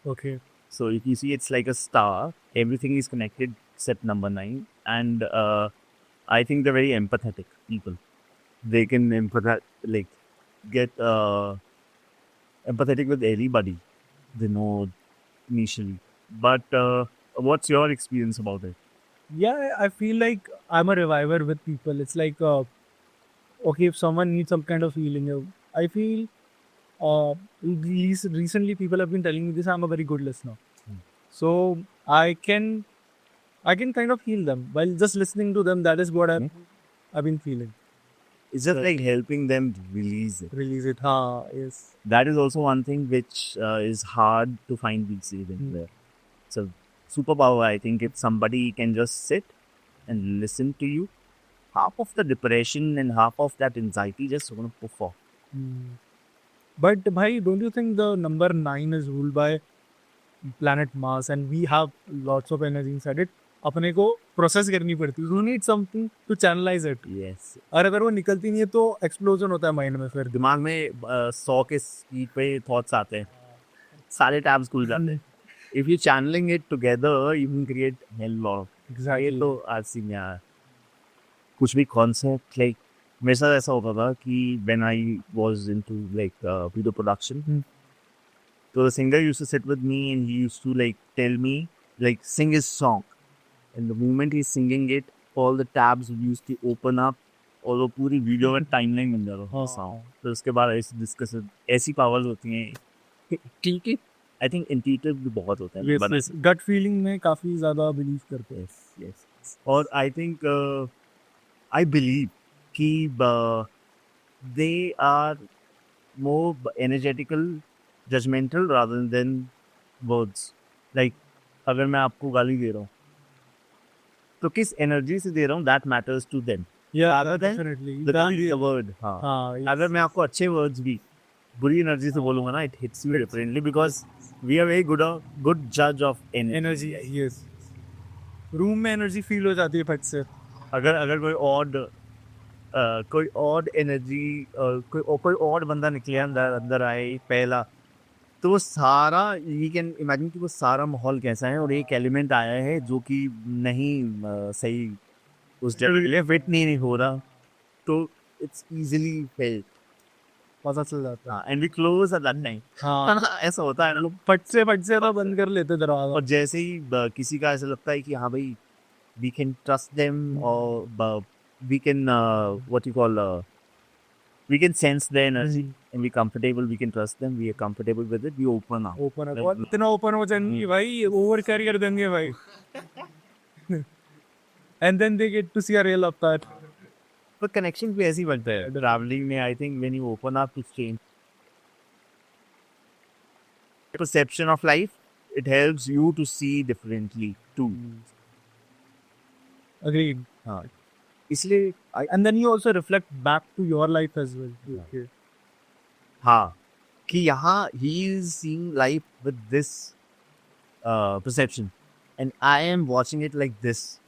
Okay. So if you see, it's like a star. Everything is connected except number 9. And I think they're very empathetic people. They can like get empathetic with anybody they know initially. But what's your experience about it? Yeah, I feel like I'm a reviver with people. It's like, okay, if someone needs some kind of healing, I feel recently people have been telling me this. I'm a very good listener, so I can kind of heal them while just listening to them. That is what I've been feeling. It's just like helping them release it. Release it. Ha, yes. That is also one thing which is hard to find these days anywhere. It's a superpower, I think, if somebody can just sit and listen to you. Half of the depression and half of that anxiety just going to poof off. But bhai, don't you think the number 9 is ruled by planet Mars and we have lots of energy inside it? अपने को process करनी पड़ती है. You need something to channelize it. Yes. और अगर वो निकलती नहीं है तो एक्सप्लोजन होता है माइंड में. फिर दिमाग में 100 के स्पीड पे थॉट्स आते हैं, सारे टैब्स खुल जाते हैं. If you channeling it together, you can create hell lot. Exactly. ये तो आज सी में यार कुछ भी कॉन्सेप्ट लाइक मेरे साथ ऐसा होता था कि when I was into like video production, so the singer used to sit with me and he used to like tell me like sing his song, and the moment he's singing it, all the tabs used to open up और वो पूरी video में timeline बन जाता था song. तो उसके बाद ऐसी डिस्कशन ऐसी पावर्स होती हैं. ठीक है, आई थिंक इंट्यूटिव भी बहुत होता है. गट फीलिंग में काफी ज्यादा बिलीव करते हैं. Yes. और आई थिंक आई बिलीव कि they are more energetical judgemental rather than words. Like अगर मैं आपको गाली दे रहा हूँ तो किस एनर्जी से दे रहा हूँ, that matters to them. Word. अगर मैं आपको अच्छे वर्ड्स भी बुरी एनर्जी से बोलूंगा ना, it hits you differently because we are very good जज ऑफ एनर्जी. यस, रूम में एनर्जी फील हो जाती है फट से. अगर कोई ऑड एनर्जी कोई ऑड बंदा निकले अंदर आए पहला, तो वो सारा यू कैन इमेजिन कि वो सारा माहौल कैसा है, और एक एलिमेंट आया है जो कि नहीं सही उस जगह के लिए फिट नहीं हो रहा, तो इट्स इजीली फेल्ट, पता चल जाता है. And we close at that time. हाँ, ऐसा होता है ना, फट से तो बंद कर लेते दरवाजा. और जैसे ही किसी का ऐसा लगता है कि हाँ भाई वी कैन ट्रस्ट देम, और we can what you call we can sense their energy and we're comfortable, we can trust them, we are comfortable with it, we open up. और इतना ओपन हो जाएंगे भाई, ओवर कर देंगे भाई. And then they get to see a real avatar. But connection भी ऐसी बनता है traveling में. I think when you open up to change perception of life, it helps you to see differently too. Agreed. हाँ इसलिए And then you also reflect back to your life as well. Yeah. Okay. हाँ कि यहाँ he is seeing life with this perception and I am watching it like this,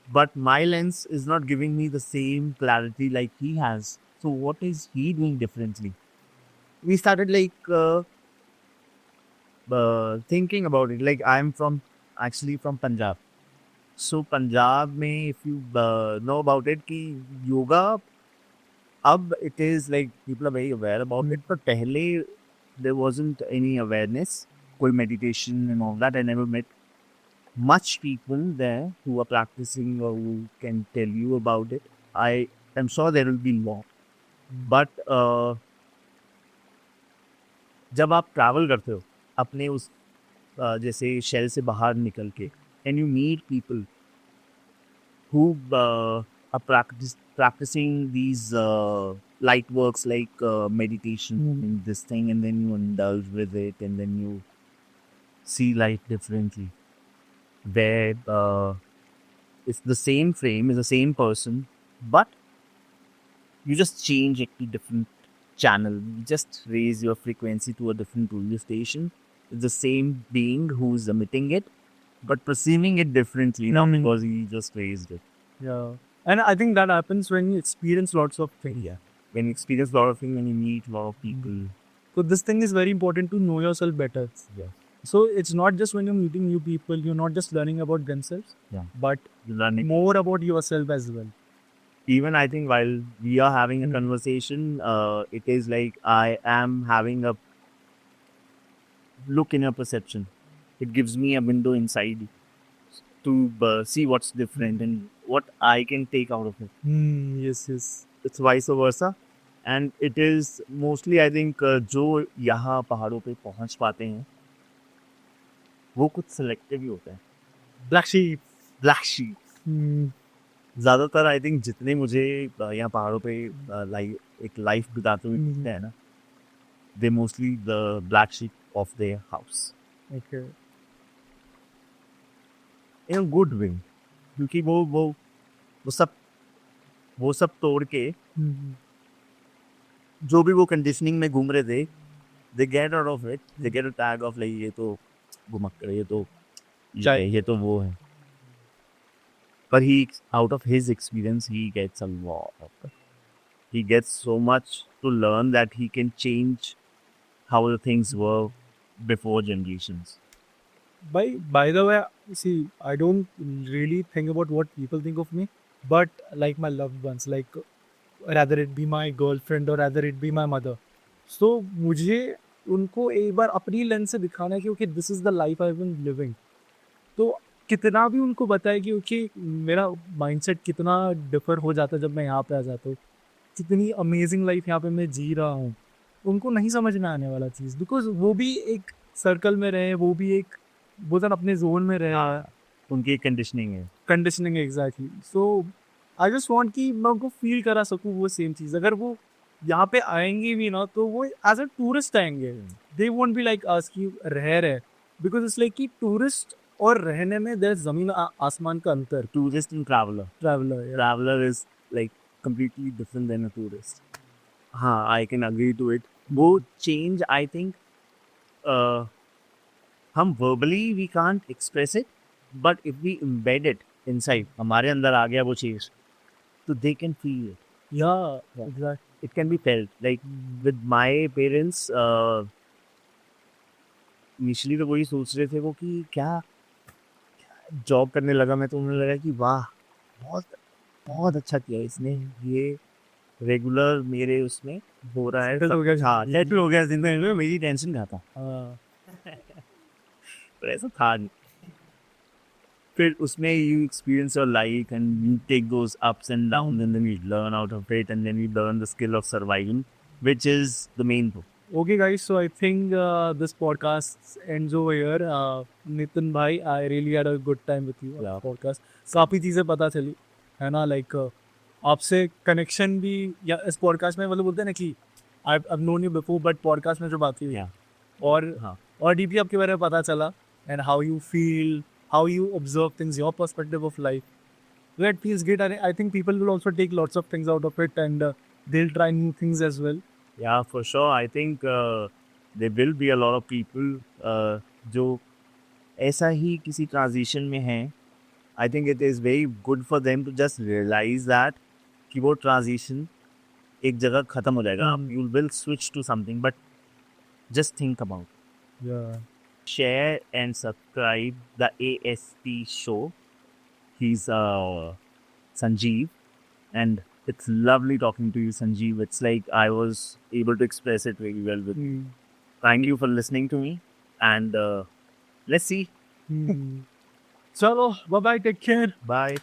but my lens is not giving me the same clarity like he has. So what is he doing differently? We started thinking about it. Like I'm from actually from Punjab. So Punjab में if you know about it कि yoga अब it is like people are very aware about it, but पहले there wasn't any awareness, कोई meditation and all that. I never met much people there who are practicing or who can tell you about it. I am sure there will be more, but जब आप travel करते हो अपने उस जैसे shell से बाहर निकल के and you meet people who are practicing these light works like meditation and this thing, and then you indulge with it, and then you see life differently. Where it's the same frame, is the same person, but you just change it to different channel. You just raise your frequency to a different radio station. It's the same being who's emitting it, but perceiving it differently now because he just raised it. Yeah. And I think that happens when you experience lots of things. Yeah. When you experience a lot of things, when you meet a lot of people. So this thing is very important to know yourself better. Yeah. So it's not just when you're meeting new people, you're not just learning about themselves, Yeah. but Learning. more about yourself as well. Even I think while we are having a conversation, it is like I am having a look in your perception. It gives me a window inside to see what's different and what I can take out of it. Yes, yes. It's vice versa. And it is mostly, I think, जो यहाँ पहाड़ों पे पहुँच पाते हैं वो कुछ selective ही होता है. Black sheep. ब्लैक शीप ज़्यादातर आई थिंक जितने मुझे यहाँ पहाड़ों पे एक लाइफ बिताते हुए दिखते हैं ना, they mostly the black sheep of their house Okay. In a good way, क्योंकि वो सब तोड़ के जो भी वो कंडीशनिंग में घूम रहे थे, they get out of it, they get a tag of like ये तो घुमक्कड़, ये तो ये तो वो है. But he, out of his experience, he gets a lot. He gets so much to learn that he can change how the things were before generations. By the way, see, I don't really think about what people think of me, but like my loved ones, like rather it be my girlfriend or rather it be my mother. So मुझे उनको एक बार अपनी lens से दिखाना है कि okay this is the life I been living. तो कितना भी उनको बताए कि ओके मेरा माइंडसेट कितना डिफर हो जाता है जब मैं यहाँ पे आ जाता हूँ, कितनी अमेजिंग लाइफ यहाँ पे मैं जी रहा हूँ, उनको नहीं समझ में आने वाला चीज़, बिकॉज वो भी एक सर्कल में रहे, वो भी एक बोलते अपने जोन में रहे. उनकी कंडीशनिंग है. Conditioning exactly. So I just want कि मैं उनको फील करा सकूँ वो सेम चीज़. अगर वो यहाँ पे आएंगे भी ना तो वो एज अ टूरिस्ट आएंगे, they won't be like us कि रह रहे, बिकॉज इट्स लाइक कि टूरिस्ट और रहने में देयर जमीन आसमान का अंतर. Tourist and traveler. Traveler is like completely different than a tourist. हाँ, I can agree to it. वो change, I think, हम verbally we can't express it, but if we embed it inside, हमारे अंदर आ गया वो चीज, तो they can feel it. Yeah, exactly. It can be felt. Like with my parents, initially तो वही सोच रहे थे वो कि क्या जॉब करने लगा मैं, तो उन्हें लगा कि वाह बहुत बहुत अच्छा किया इसने, ये रेगुलर मेरे उसमें हो रहा है. Settle हो गया. हाँ, सेटल हो गया जिंदगी में, मेरी टेंशन कहाँ था. पर ऐसा था नहीं. फिर उसमें you experience your life and you take those ups and downs and then you learn out of it and then you learn the skill of surviving, which is the main thing. Okay, guys. So I think this podcast ends over here. Nitin bhai, I really had a good time with you. Yeah. Podcast. काफ़ी चीज़ें पता चली है ना, like आपसे connection भी, या इस पॉडकास्ट में मतलब बोलते हैं ना कि I've known you before, but podcast में जो बात हुई Yeah. और डीपली आपके बारे में पता चला, and how you feel, how you observe things, your perspective of life. That feels great. And I think people will also take lots of things out of it, and they'll try new things as well. Yeah, for sure. I think there will be a lot of people जो ऐसा ही किसी transition में हैं. I think it is very good for them to just realize that कि वो transition एक जगह खत्म हो जाएगा. You will switch to something, but just think about. Yeah. Share and subscribe the ASP show. He's Sanjeev, and it's lovely talking to you, Sanjeev. It's like I was able to express it very well with. Thank you for listening to me, and let's see. Chalo, bye bye. Take care. Bye.